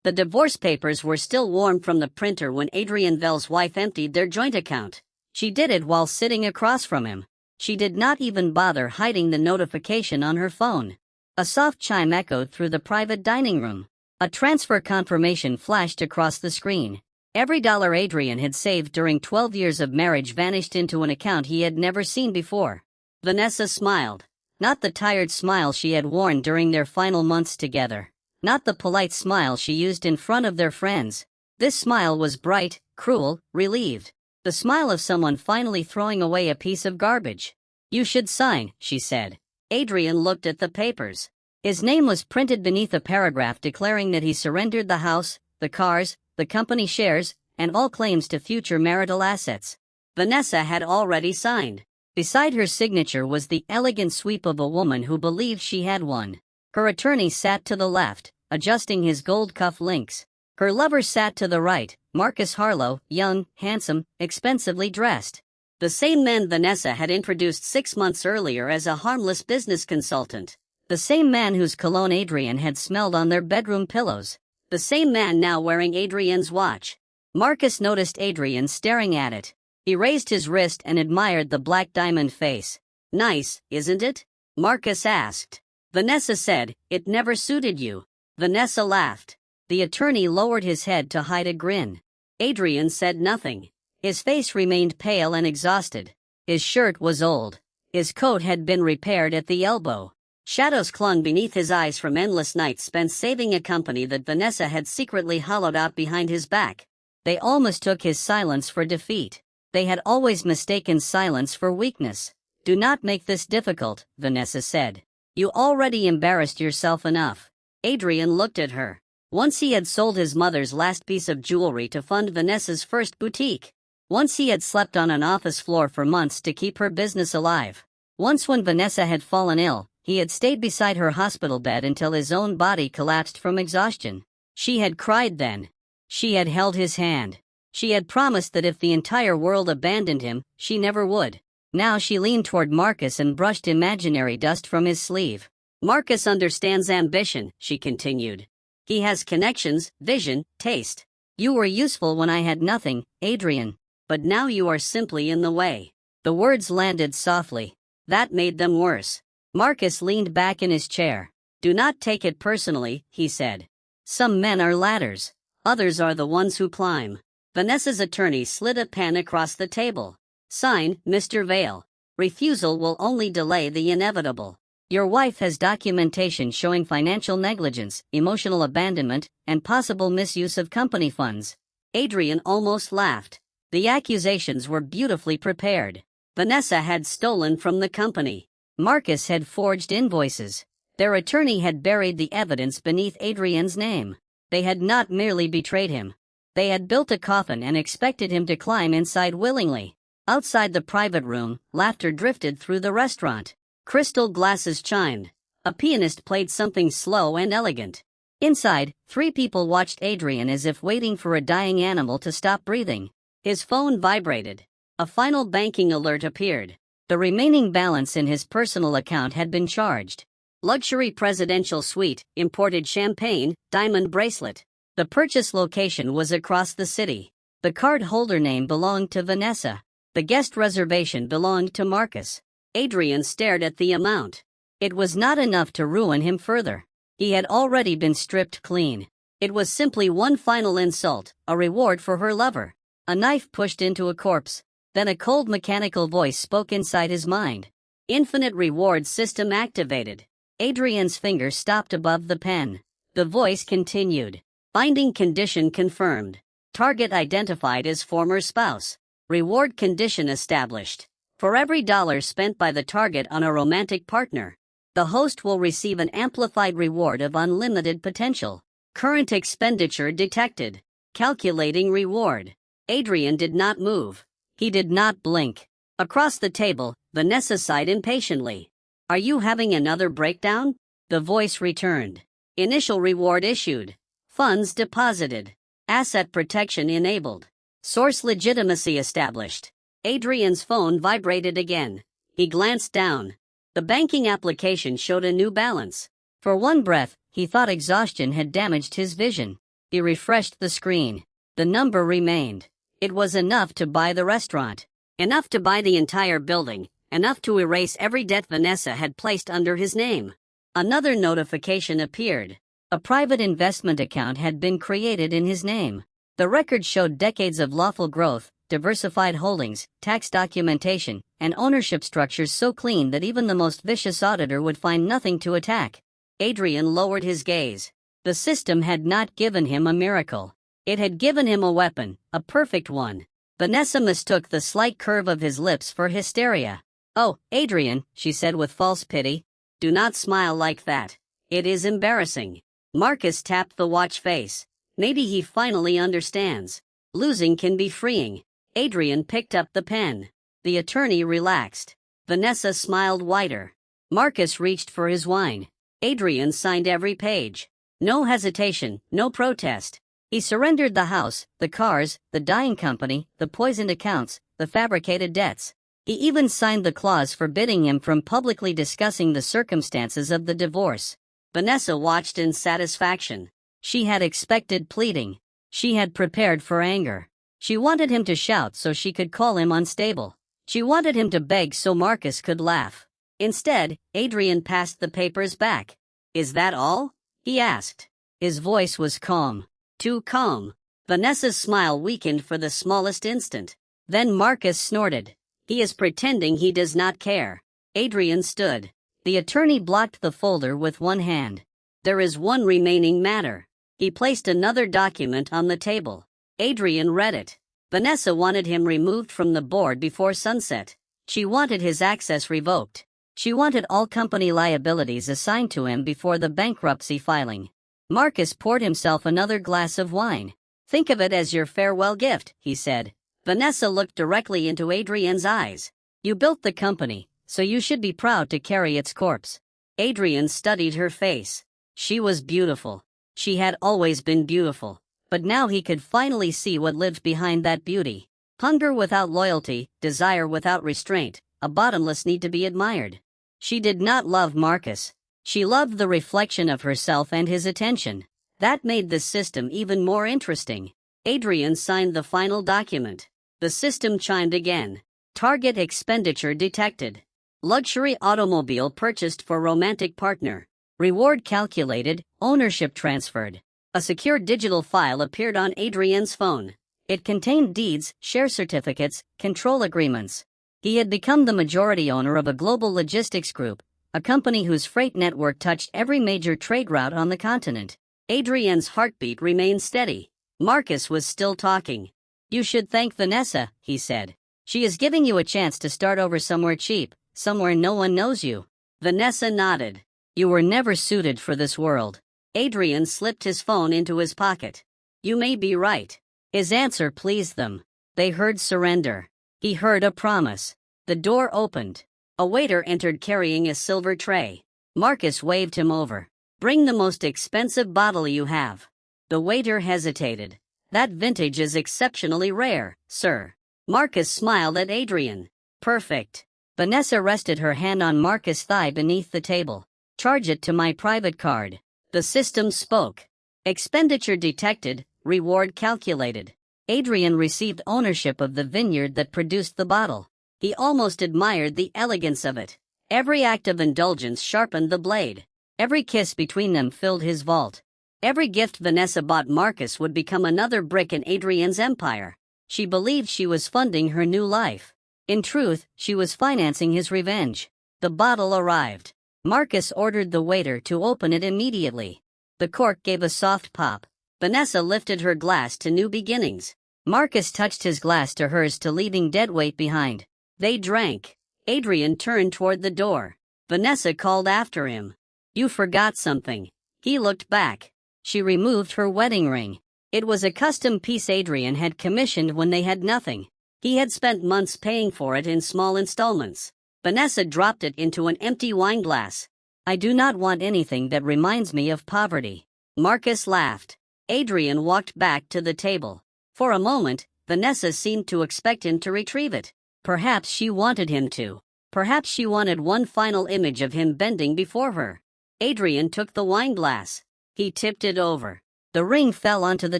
The divorce papers were still warm from the printer when Adrian Vell's wife emptied their joint account. She did it while sitting across from him. She did not even bother hiding the notification on her phone. A soft chime echoed through the private dining room. A transfer confirmation flashed across the screen. Every dollar Adrian had saved during 12 years of marriage vanished into an account he had never seen before. Vanessa smiled. Not the tired smile she had worn during their final months together. Not the polite smile she used in front of their friends. This smile was bright, cruel, relieved. The smile of someone finally throwing away a piece of garbage. "You should sign," she said. Adrian looked at the papers. His name was printed beneath a paragraph declaring that he surrendered the house, the cars, the company shares, and all claims to future marital assets. Vanessa had already signed. Beside her signature was the elegant sweep of a woman who believed she had one. Her attorney sat to the left, adjusting his gold cuff links. Her lover sat to the right, Marcus Harlow, young, handsome, expensively dressed. The same man Vanessa had introduced 6 months earlier as a harmless business consultant. The same man whose cologne Adrian had smelled on their bedroom pillows. The same man now wearing Adrian's watch. Marcus noticed Adrian staring at it. He raised his wrist and admired the black diamond face. "Nice, isn't it?" Marcus asked. Vanessa said, "It never suited you." Vanessa laughed. The attorney lowered his head to hide a grin. Adrian said nothing. His face remained pale and exhausted. His shirt was old. His coat had been repaired at the elbow. Shadows clung beneath his eyes from endless nights spent saving a company that Vanessa had secretly hollowed out behind his back. They all mistook his silence for defeat. They had always mistaken silence for weakness. "Do not make this difficult," Vanessa said. "You already embarrassed yourself enough." Adrian looked at her. Once he had sold his mother's last piece of jewelry to fund Vanessa's first boutique. Once he had slept on an office floor for months to keep her business alive. Once when Vanessa had fallen ill, he had stayed beside her hospital bed until his own body collapsed from exhaustion. She had cried then. She had held his hand. She had promised that if the entire world abandoned him, she never would. Now she leaned toward Marcus and brushed imaginary dust from his sleeve. "Marcus understands ambition," she continued. "He has connections, vision, taste. You were useful when I had nothing, Adrian. But now you are simply in the way." The words landed softly. That made them worse. Marcus leaned back in his chair. "Do not take it personally," he said. "Some men are ladders. Others are the ones who climb." Vanessa's attorney slid a pen across the table. "Sign, Mr. Vale. Refusal will only delay the inevitable. Your wife has documentation showing financial negligence, emotional abandonment, and possible misuse of company funds." Adrian almost laughed. The accusations were beautifully prepared. Vanessa had stolen from the company. Marcus had forged invoices. Their attorney had buried the evidence beneath Adrian's name. They had not merely betrayed him. They had built a coffin and expected him to climb inside willingly. Outside the private room, laughter drifted through the restaurant. Crystal glasses chimed. A pianist played something slow and elegant. Inside, 3 people watched Adrian as if waiting for a dying animal to stop breathing. His phone vibrated. A final banking alert appeared. The remaining balance in his personal account had been charged. Luxury presidential suite, imported champagne, diamond bracelet. The purchase location was across the city. The card holder name belonged to Vanessa. The guest reservation belonged to Marcus. Adrian stared at the amount. It was not enough to ruin him further. He had already been stripped clean. It was simply one final insult, a reward for her lover. A knife pushed into a corpse. Then a cold mechanical voice spoke inside his mind. "Infinite reward system activated." Adrian's finger stopped above the pen. The voice continued. "Binding condition confirmed. Target identified as former spouse. Reward condition established. For every dollar spent by the target on a romantic partner, the host will receive an amplified reward of unlimited potential. Current expenditure detected. Calculating reward." Adrian did not move. He did not blink. Across the table, Vanessa sighed impatiently. "Are you having another breakdown?" The voice returned. "Initial reward issued. Funds deposited. Asset protection enabled. Source legitimacy established." Adrian's phone vibrated again. He glanced down. The banking application showed a new balance. For one breath, he thought exhaustion had damaged his vision. He refreshed the screen. The number remained. It was enough to buy the restaurant. Enough to buy the entire building. Enough to erase every debt Vanessa had placed under his name. Another notification appeared. A private investment account had been created in his name. The record showed decades of lawful growth, diversified holdings, tax documentation, and ownership structures so clean that even the most vicious auditor would find nothing to attack. Adrian lowered his gaze. The system had not given him a miracle. It had given him a weapon, a perfect one. Vanessa mistook the slight curve of his lips for hysteria. "Oh, Adrian," she said with false pity. "Do not smile like that. It is embarrassing." Marcus tapped the watch face. Maybe he finally understands. Losing can be freeing. Adrian picked up the pen. The attorney relaxed. Vanessa smiled wider. Marcus reached for his wine. Adrian signed every page. No hesitation, no protest. He surrendered the house, the cars, the dyeing company, the poisoned accounts, the fabricated debts. He even signed the clause forbidding him from publicly discussing the circumstances of the divorce. Vanessa watched in satisfaction. She had expected pleading. She had prepared for anger. She wanted him to shout so she could call him unstable. She wanted him to beg so Marcus could laugh. Instead, Adrian passed the papers back. "Is that all?" he asked. His voice was calm. Too calm. Vanessa's smile weakened for the smallest instant. Then Marcus snorted. "He is pretending he does not care." Adrian stood. The attorney blocked the folder with one hand. "There is one remaining matter." He placed another document on the table. Adrian read it. Vanessa wanted him removed from the board before sunset. She wanted his access revoked. She wanted all company liabilities assigned to him before the bankruptcy filing. Marcus poured himself another glass of wine. "Think of it as your farewell gift," he said. Vanessa looked directly into Adrian's eyes. "You built the company, so you should be proud to carry its corpse." Adrian studied her face. She was beautiful. She had always been beautiful. But now he could finally see what lived behind that beauty. Hunger without loyalty, desire without restraint, a bottomless need to be admired. She did not love Marcus. She loved the reflection of herself and his attention. That made the system even more interesting. Adrian signed the final document. The system chimed again. Target expenditure detected. Luxury automobile purchased for romantic partner. Reward calculated, ownership transferred. A secure digital file appeared on Adrian's phone. It contained deeds, share certificates, control agreements. He had become the majority owner of a global logistics group, a company whose freight network touched every major trade route on the continent. Adrian's heartbeat remained steady. Marcus was still talking. "You should thank Vanessa," he said. "She is giving you a chance to start over somewhere cheap, somewhere no one knows you." Vanessa nodded. "You were never suited for this world." Adrian slipped his phone into his pocket. "You may be right." His answer pleased them. They heard surrender. He heard a promise. The door opened. A waiter entered carrying a silver tray. Marcus waved him over. "Bring the most expensive bottle you have." The waiter hesitated. "That vintage is exceptionally rare, sir." Marcus smiled at Adrian. "Perfect." Vanessa rested her hand on Marcus' thigh beneath the table. "Charge it to my private card." The system spoke. Expenditure detected, reward calculated. Adrian received ownership of the vineyard that produced the bottle. He almost admired the elegance of it. Every act of indulgence sharpened the blade. Every kiss between them filled his vault. Every gift Vanessa bought Marcus would become another brick in Adrian's empire. She believed she was funding her new life. In truth, she was financing his revenge. The bottle arrived. Marcus ordered the waiter to open it immediately. The cork gave a soft pop. Vanessa lifted her glass to new beginnings. Marcus touched his glass to hers to leaving dead weight behind. They drank. Adrian turned toward the door. Vanessa called after him. "You forgot something." He looked back. She removed her wedding ring. It was a custom piece Adrian had commissioned when they had nothing. He had spent months paying for it in small installments. Vanessa dropped it into an empty wine glass. "I do not want anything that reminds me of poverty." Marcus laughed. Adrian walked back to the table. For a moment, Vanessa seemed to expect him to retrieve it. Perhaps she wanted him to. Perhaps she wanted one final image of him bending before her. Adrian took the wine glass. He tipped it over. The ring fell onto the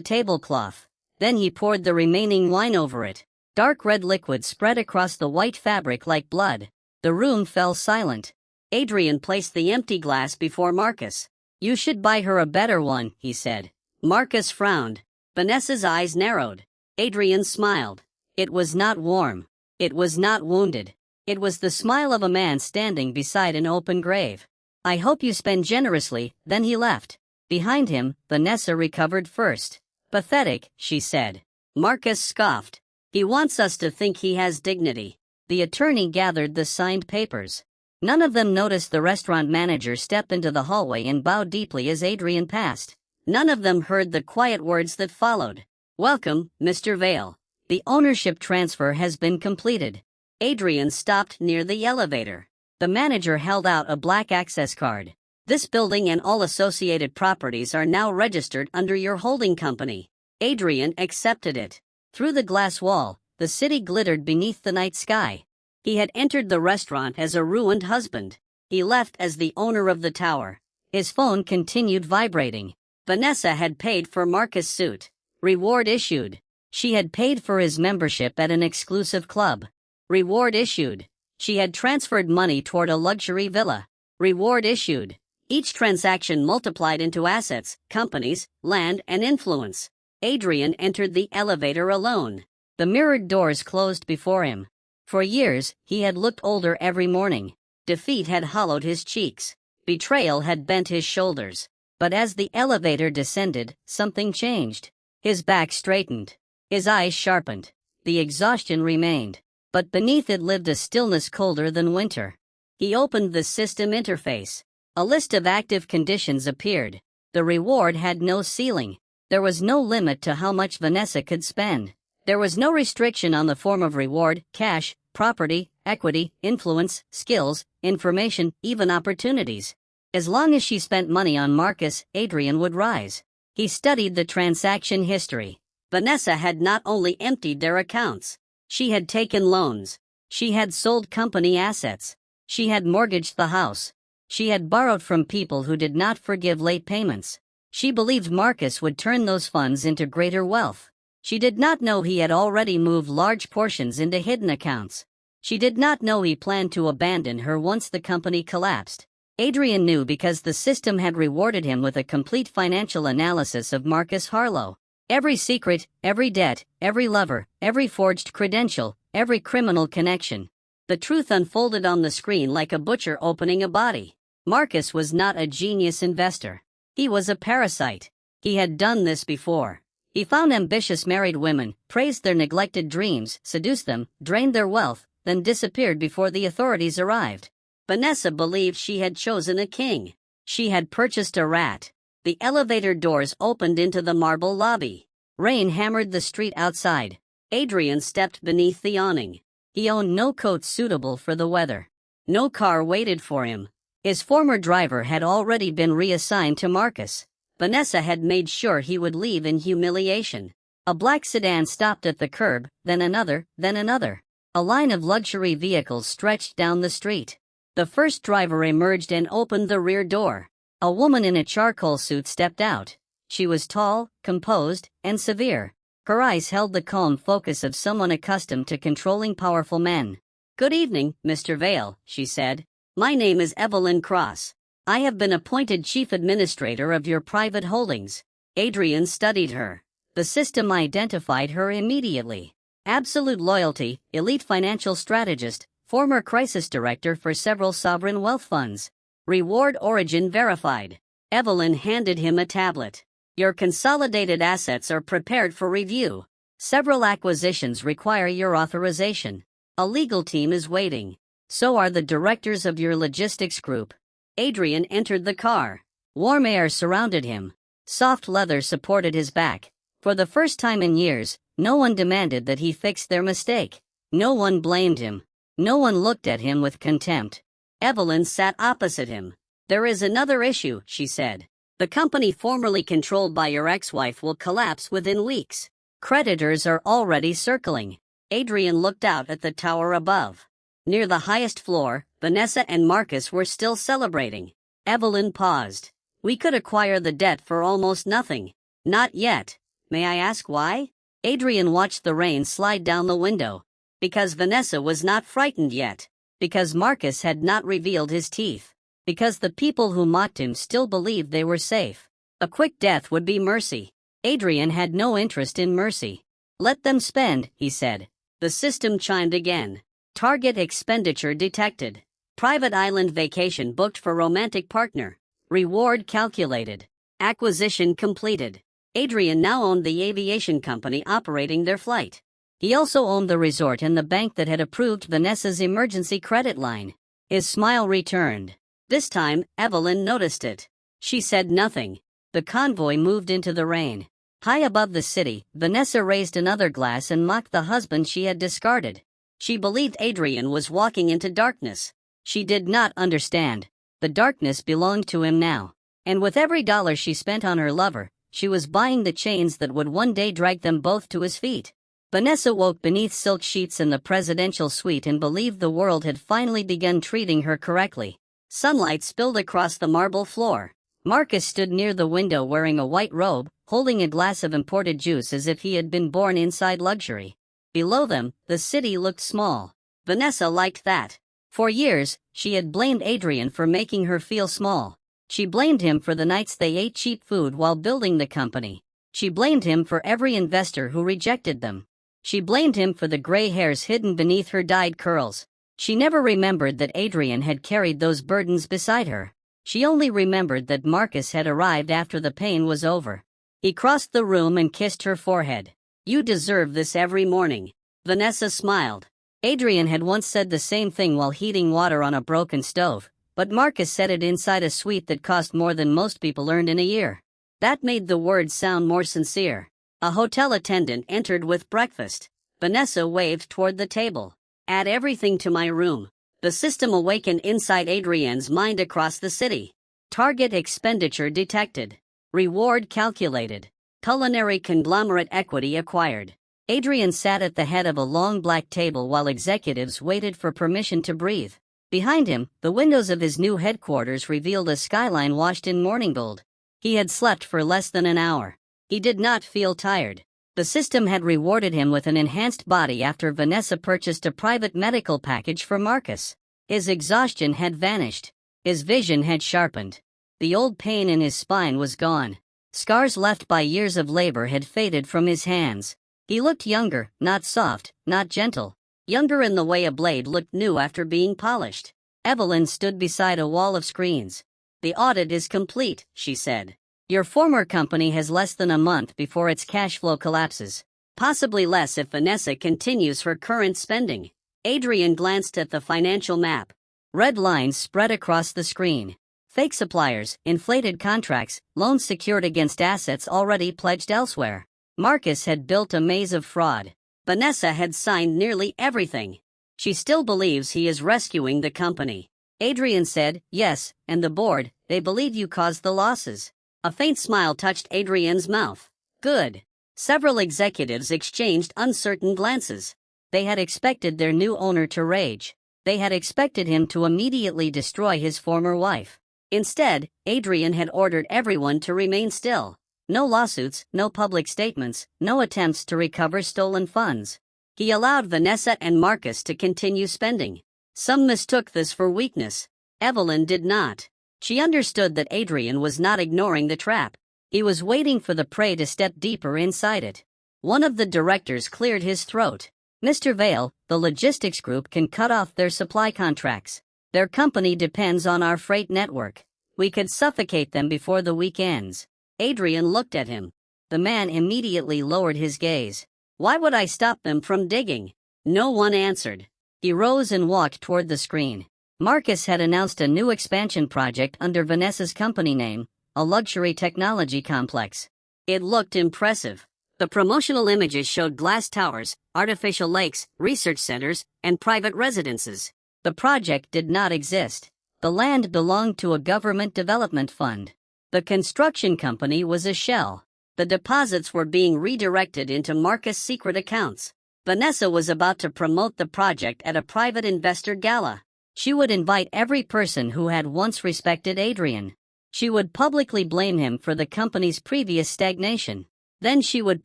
tablecloth. Then he poured the remaining wine over it. Dark red liquid spread across the white fabric like blood. The room fell silent. Adrian placed the empty glass before Marcus. "You should buy her a better one," he said. Marcus frowned. Vanessa's eyes narrowed. Adrian smiled. It was not warm. It was not wounded. It was the smile of a man standing beside an open grave. "I hope you spend generously." Then he left. Behind him, Vanessa recovered first. "Pathetic," she said. Marcus scoffed. "He wants us to think he has dignity." The attorney gathered the signed papers. None of them noticed the restaurant manager step into the hallway and bow deeply as Adrian passed. None of them heard the quiet words that followed. "Welcome, Mr. Vale. The ownership transfer has been completed." Adrian stopped near the elevator. The manager held out a black access card. "This building and all associated properties are now registered under your holding company." Adrian accepted it. Through the glass wall, the city glittered beneath the night sky. He had entered the restaurant as a ruined husband. He left as the owner of the tower. His phone continued vibrating. Vanessa had paid for Marcus' suit. Reward issued. She had paid for his membership at an exclusive club. Reward issued. She had transferred money toward a luxury villa. Reward issued. Each transaction multiplied into assets, companies, land, and influence. Adrian entered the elevator alone. The mirrored doors closed before him. For years, he had looked older every morning. Defeat had hollowed his cheeks. Betrayal had bent his shoulders. But as the elevator descended, something changed. His back straightened. His eyes sharpened. The exhaustion remained. But beneath it lived a stillness colder than winter. He opened the system interface. A list of active conditions appeared. The reward had no ceiling. There was no limit to how much Vanessa could spend. There was no restriction on the form of reward: cash, property, equity, influence, skills, information, even opportunities. As long as she spent money on Marcus, Adrian would rise. He studied the transaction history. Vanessa had not only emptied their accounts. She had taken loans. She had sold company assets. She had mortgaged the house. She had borrowed from people who did not forgive late payments. She believed Marcus would turn those funds into greater wealth. She did not know he had already moved large portions into hidden accounts. She did not know he planned to abandon her once the company collapsed. Adrian knew because the system had rewarded him with a complete financial analysis of Marcus Harlow. Every secret, every debt, every lover, every forged credential, every criminal connection. The truth unfolded on the screen like a butcher opening a body. Marcus was not a genius investor. He was a parasite. He had done this before. He found ambitious married women, praised their neglected dreams, seduced them, drained their wealth, then disappeared before the authorities arrived. Vanessa believed she had chosen a king. She had purchased a rat. The elevator doors opened into the marble lobby. Rain hammered the street outside. Adrian stepped beneath the awning. He owned no coat suitable for the weather. No car waited for him. His former driver had already been reassigned to Marcus. Vanessa had made sure he would leave in humiliation. A black sedan stopped at the curb, then another, then another. A line of luxury vehicles stretched down the street. The first driver emerged and opened the rear door. A woman in a charcoal suit stepped out. She was tall, composed, and severe. Her eyes held the calm focus of someone accustomed to controlling powerful men. "Good evening, Mr. Vale," she said. "My name is Evelyn Cross. I have been appointed chief administrator of your private holdings." Adrian studied her. The system identified her immediately. Absolute loyalty, elite financial strategist, former crisis director for several sovereign wealth funds. Reward origin verified. Evelyn handed him a tablet. "Your consolidated assets are prepared for review. Several acquisitions require your authorization. A legal team is waiting. So are the directors of your logistics group." Adrian entered the car. Warm air surrounded him. Soft leather supported his back. For the first time in years, no one demanded that he fix their mistake. No one blamed him. No one looked at him with contempt. Evelyn sat opposite him. "There is another issue," she said. "The company formerly controlled by your ex-wife will collapse within weeks. Creditors are already circling." Adrian looked out at the tower above. Near the highest floor, Vanessa and Marcus were still celebrating. Evelyn paused. "We could acquire the debt for almost nothing." Not yet. May I ask why? Adrian watched the rain slide down the window. Because Vanessa was not frightened yet. Because Marcus had not revealed his teeth. Because the people who mocked him still believed they were safe. A quick death would be mercy. Adrian had no interest in mercy. Let them spend, he said. The system chimed again. Target expenditure detected. Private island vacation booked for romantic partner. Reward calculated. Acquisition completed. Adrian now owned the aviation company operating their flight. He also owned the resort and the bank that had approved Vanessa's emergency credit line. His smile returned. This time, Evelyn noticed it. She said nothing. The convoy moved into the rain. High above the city, Vanessa raised another glass and mocked the husband she had discarded. She believed Adrian was walking into darkness. She did not understand. The darkness belonged to him now. And with every dollar she spent on her lover, she was buying the chains that would one day drag them both to his feet. Vanessa woke beneath silk sheets in the presidential suite and believed the world had finally begun treating her correctly. Sunlight spilled across the marble floor. Marcus stood near the window wearing a white robe, holding a glass of imported juice as if he had been born inside luxury. Below them, the city looked small. Vanessa liked that. For years, she had blamed Adrian for making her feel small. She blamed him for the nights they ate cheap food while building the company. She blamed him for every investor who rejected them. She blamed him for the gray hairs hidden beneath her dyed curls. She never remembered that Adrian had carried those burdens beside her. She only remembered that Marcus had arrived after the pain was over. He crossed the room and kissed her forehead. You deserve this every morning. Vanessa smiled. Adrian had once said the same thing while heating water on a broken stove, but Marcus said it inside a suite that cost more than most people earned in a year. That made the words sound more sincere. A hotel attendant entered with breakfast. Vanessa waved toward the table. Add everything to my room. The system awakened inside Adrian's mind across the city. Target expenditure detected. Reward calculated. Culinary conglomerate equity acquired. Adrian sat at the head of a long black table while executives waited for permission to breathe. Behind him, the windows of his new headquarters revealed a skyline washed in morning gold. He had slept for less than an hour. He did not feel tired. The system had rewarded him with an enhanced body after Vanessa purchased a private medical package for Marcus. His exhaustion had vanished. His vision had sharpened. The old pain in his spine was gone. Scars left by years of labor had faded from his hands. He looked younger, not soft, not gentle. Younger in the way a blade looked new after being polished. Evelyn stood beside a wall of screens. The audit is complete, she said. Your former company has less than a month before its cash flow collapses. Possibly less if Vanessa continues her current spending. Adrian glanced at the financial map. Red lines spread across the screen. Fake suppliers, inflated contracts, loans secured against assets already pledged elsewhere. Marcus had built a maze of fraud. Vanessa had signed nearly everything. She still believes he is rescuing the company. Adrian said, yes, and the board, they believe you caused the losses. A faint smile touched Adrian's mouth. Good. Several executives exchanged uncertain glances. They had expected their new owner to rage. They had expected him to immediately destroy his former wife. Instead, Adrian had ordered everyone to remain still. No lawsuits, no public statements, no attempts to recover stolen funds. He allowed Vanessa and Marcus to continue spending. Some mistook this for weakness. Evelyn did not. She understood that Adrian was not ignoring the trap. He was waiting for the prey to step deeper inside it. One of the directors cleared his throat. Mr. Vale, the logistics group can cut off their supply contracts. Their company depends on our freight network. We could suffocate them before the week ends. Adrian looked at him. The man immediately lowered his gaze. Why would I stop them from digging? No one answered. He rose and walked toward the screen. Marcus had announced a new expansion project under Vanessa's company name, a luxury technology complex. It looked impressive. The promotional images showed glass towers, artificial lakes, research centers, and private residences. The project did not exist. The land belonged to a government development fund. The construction company was a shell. The deposits were being redirected into Marcus' secret accounts. Vanessa was about to promote the project at a private investor gala. She would invite every person who had once respected Adrian. She would publicly blame him for the company's previous stagnation. Then she would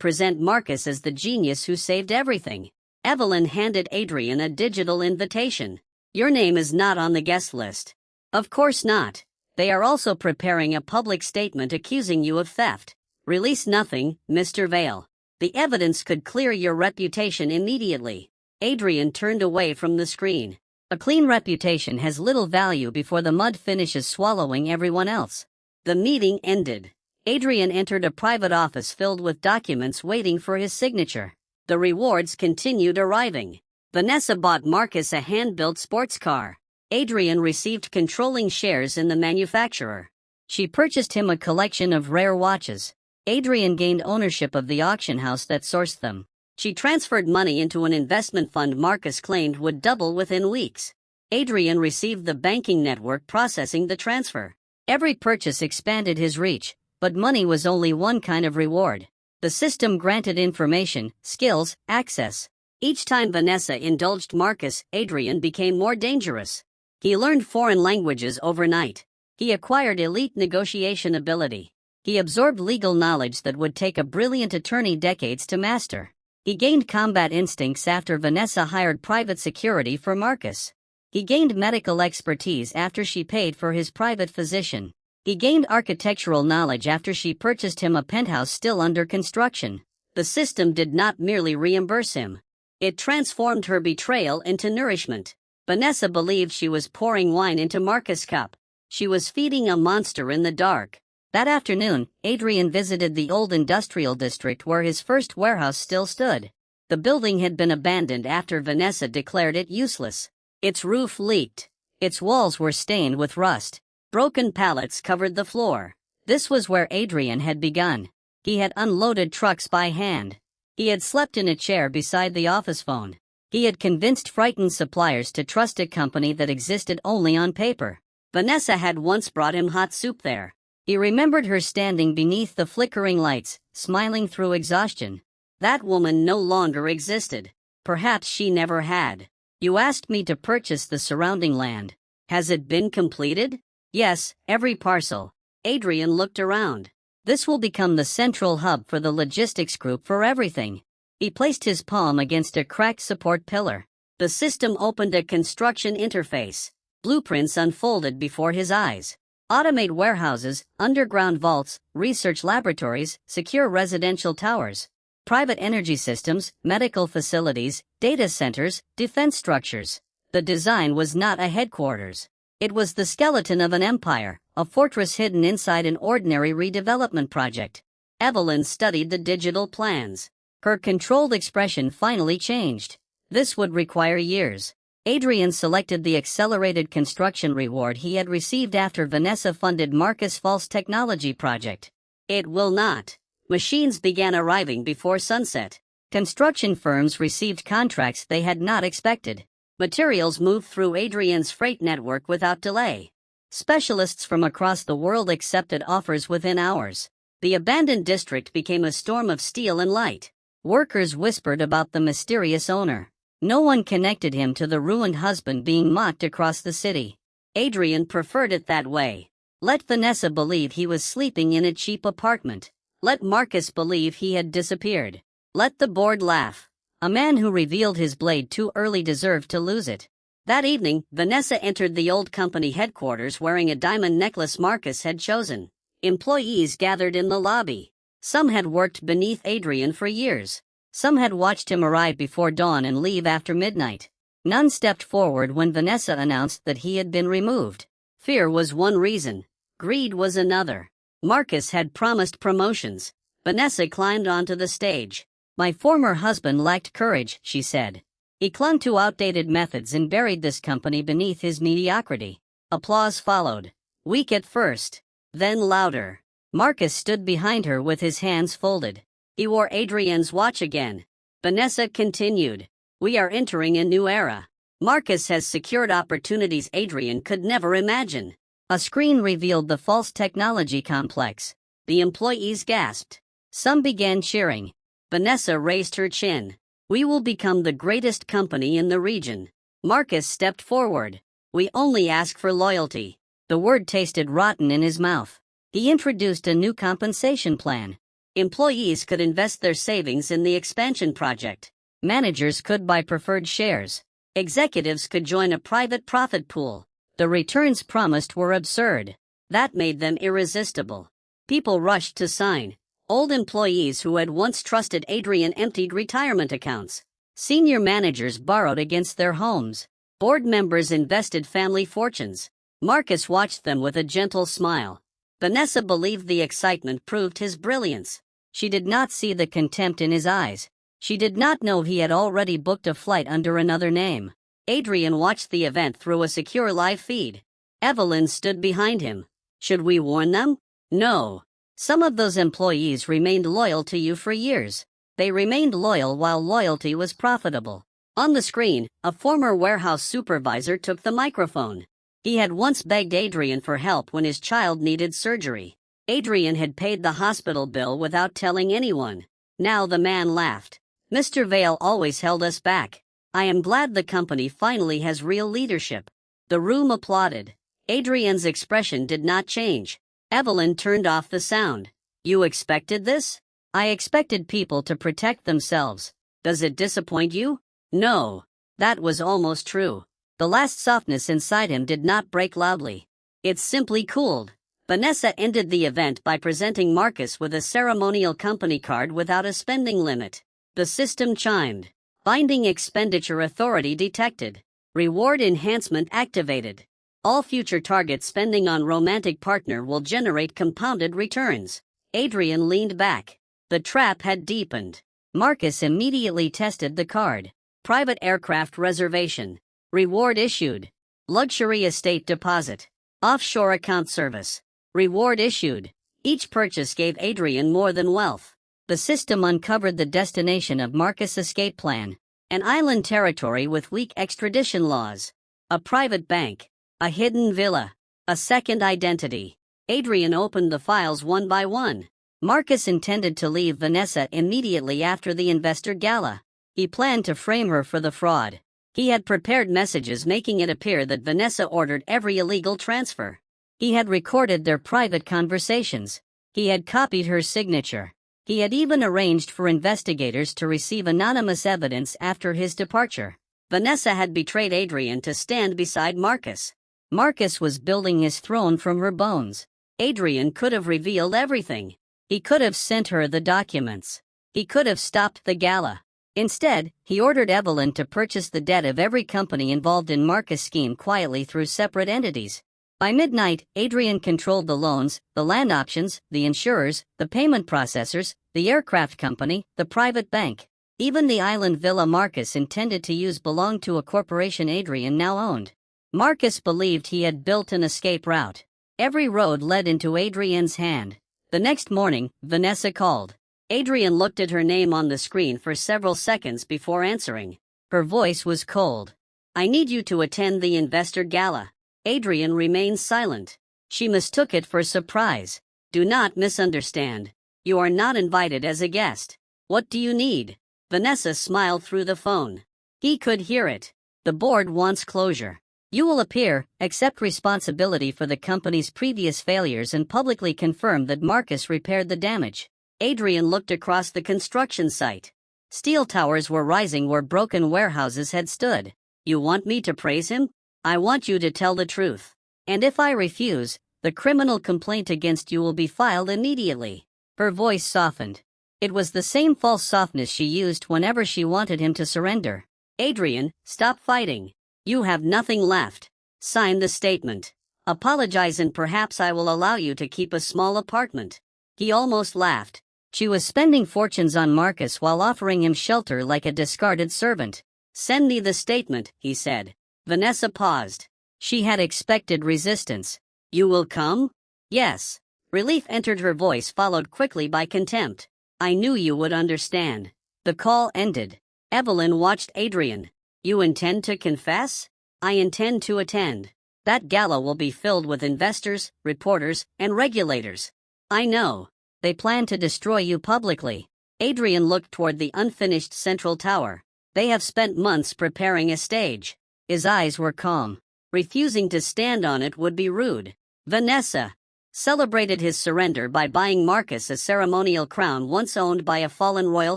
present Marcus as the genius who saved everything. Evelyn handed Adrian a digital invitation. Your name is not on the guest list. Of course not. They are also preparing a public statement accusing you of theft. Release nothing, Mr. Vale. The evidence could clear your reputation immediately. Adrian turned away from the screen. A clean reputation has little value before the mud finishes swallowing everyone else. The meeting ended. Adrian entered a private office filled with documents waiting for his signature. The rewards continued arriving. Vanessa bought Marcus a hand-built sports car. Adrian received controlling shares in the manufacturer. She purchased him a collection of rare watches. Adrian gained ownership of the auction house that sourced them. She transferred money into an investment fund Marcus claimed would double within weeks. Adrian received the banking network processing the transfer. Every purchase expanded his reach, but money was only one kind of reward. The system granted information, skills, access. Each time Vanessa indulged Marcus, Adrian became more dangerous. He learned foreign languages overnight. He acquired elite negotiation ability. He absorbed legal knowledge that would take a brilliant attorney decades to master. He gained combat instincts after Vanessa hired private security for Marcus. He gained medical expertise after she paid for his private physician. He gained architectural knowledge after she purchased him a penthouse still under construction. The system did not merely reimburse him. It transformed her betrayal into nourishment. Vanessa believed she was pouring wine into Marcus' cup. She was feeding a monster in the dark. That afternoon, Adrian visited the old industrial district where his first warehouse still stood. The building had been abandoned after Vanessa declared it useless. Its roof leaked. Its walls were stained with rust. Broken pallets covered the floor. This was where Adrian had begun. He had unloaded trucks by hand. He had slept in a chair beside the office phone. He had convinced frightened suppliers to trust a company that existed only on paper. Vanessa had once brought him hot soup there. He remembered her standing beneath the flickering lights, smiling through exhaustion. That woman no longer existed. Perhaps she never had. You asked me to purchase the surrounding land. Has it been completed? Yes, every parcel. Adrian looked around. This will become the central hub for the logistics group for everything. He placed his palm against a cracked support pillar. The system opened a construction interface. Blueprints unfolded before his eyes. Automate warehouses, underground vaults, research laboratories, secure residential towers, private energy systems, medical facilities, data centers, defense structures. The design was not a headquarters. It was the skeleton of an empire, a fortress hidden inside an ordinary redevelopment project. Evelyn studied the digital plans. Her controlled expression finally changed. This would require years. Adrian selected the accelerated construction reward he had received after Vanessa funded Marcus' false technology project. It will not. Machines began arriving before sunset. Construction firms received contracts they had not expected. Materials moved through Adrian's freight network without delay. Specialists from across the world accepted offers within hours. The abandoned district became a storm of steel and light. Workers whispered about the mysterious owner. No one connected him to the ruined husband being mocked across the city. Adrian preferred it that way. Let Vanessa believe he was sleeping in a cheap apartment. Let Marcus believe he had disappeared. Let the board laugh. A man who revealed his blade too early deserved to lose it. That evening, Vanessa entered the old company headquarters wearing a diamond necklace Marcus had chosen. Employees gathered in the lobby. Some had worked beneath Adrian for years. Some had watched him arrive before dawn and leave after midnight. None stepped forward when Vanessa announced that he had been removed. Fear was one reason. Greed was another. Marcus had promised promotions. Vanessa climbed onto the stage. My former husband lacked courage, she said. He clung to outdated methods and buried this company beneath his mediocrity. Applause followed. Weak at first. Then louder. Marcus stood behind her with his hands folded. He wore Adrian's watch again. Vanessa continued. We are entering a new era. Marcus has secured opportunities Adrian could never imagine. A screen revealed the false technology complex. The employees gasped. Some began cheering. Vanessa raised her chin. We will become the greatest company in the region. Marcus stepped forward. We only ask for loyalty. The word tasted rotten in his mouth. He introduced a new compensation plan. Employees could invest their savings in the expansion project. Managers could buy preferred shares. Executives could join a private profit pool. The returns promised were absurd. That made them irresistible. People rushed to sign. Old employees who had once trusted Adrian emptied retirement accounts. Senior managers borrowed against their homes. Board members invested family fortunes. Marcus watched them with a gentle smile. Vanessa believed the excitement proved his brilliance. She did not see the contempt in his eyes. She did not know he had already booked a flight under another name. Adrian watched the event through a secure live feed. Evelyn stood behind him. Should we warn them? No. Some of those employees remained loyal to you for years. They remained loyal while loyalty was profitable. On the screen, a former warehouse supervisor took the microphone. He had once begged Adrian for help when his child needed surgery. Adrian had paid the hospital bill without telling anyone. Now the man laughed. Mr. Vale always held us back. I am glad the company finally has real leadership. The room applauded. Adrian's expression did not change. Evelyn turned off the sound. You expected this? I expected people to protect themselves. Does it disappoint you? No. That was almost true. The last softness inside him did not break loudly. It simply cooled. Vanessa ended the event by presenting Marcus with a ceremonial company card without a spending limit. The system chimed. Binding expenditure authority detected. Reward enhancement activated. All future target spending on romantic partner will generate compounded returns. Adrian leaned back. The trap had deepened. Marcus immediately tested the card. Private aircraft reservation. Reward issued. Luxury estate deposit. Offshore account service. Reward issued. Each purchase gave Adrian more than wealth. The system uncovered the destination of Marcus' escape plan. An island territory with weak extradition laws. A private bank. A hidden villa. A second identity. Adrian opened the files one by one. Marcus intended to leave Vanessa immediately after the investor gala. He planned to frame her for the fraud. He had prepared messages making it appear that Vanessa ordered every illegal transfer. He had recorded their private conversations. He had copied her signature. He had even arranged for investigators to receive anonymous evidence after his departure. Vanessa had betrayed Adrian to stand beside Marcus. Marcus was building his throne from her bones. Adrian could have revealed everything. He could have sent her the documents. He could have stopped the gala. Instead, he ordered Evelyn to purchase the debt of every company involved in Marcus' scheme quietly through separate entities. By midnight, Adrian controlled the loans, the land options, the insurers, the payment processors, the aircraft company, the private bank. Even the island villa Marcus intended to use belonged to a corporation Adrian now owned. Marcus believed he had built an escape route. Every road led into Adrian's hand. The next morning, Vanessa called. Adrian looked at her name on the screen for several seconds before answering. Her voice was cold. I need you to attend the investor gala. Adrian remained silent. She mistook it for surprise. Do not misunderstand. You are not invited as a guest. What do you need? Vanessa smiled through the phone. He could hear it. The board wants closure. You will appear, accept responsibility for the company's previous failures and publicly confirm that Marcus repaired the damage. Adrian looked across the construction site. Steel towers were rising where broken warehouses had stood. You want me to praise him? I want you to tell the truth. And if I refuse, the criminal complaint against you will be filed immediately. Her voice softened. It was the same false softness she used whenever she wanted him to surrender. Adrian, stop fighting. You have nothing left. Sign the statement. Apologize and perhaps I will allow you to keep a small apartment. He almost laughed. She was spending fortunes on Marcus while offering him shelter like a discarded servant. Send me the statement, he said. Vanessa paused. She had expected resistance. You will come? Yes. Relief entered her voice, followed quickly by contempt. I knew you would understand. The call ended. Evelyn watched Adrian. You intend to confess? I intend to attend. That gala will be filled with investors, reporters, and regulators. I know. They plan to destroy you publicly. Adrian looked toward the unfinished central tower. They have spent months preparing a stage. His eyes were calm. Refusing to stand on it would be rude. Vanessa celebrated his surrender by buying Marcus a ceremonial crown once owned by a fallen royal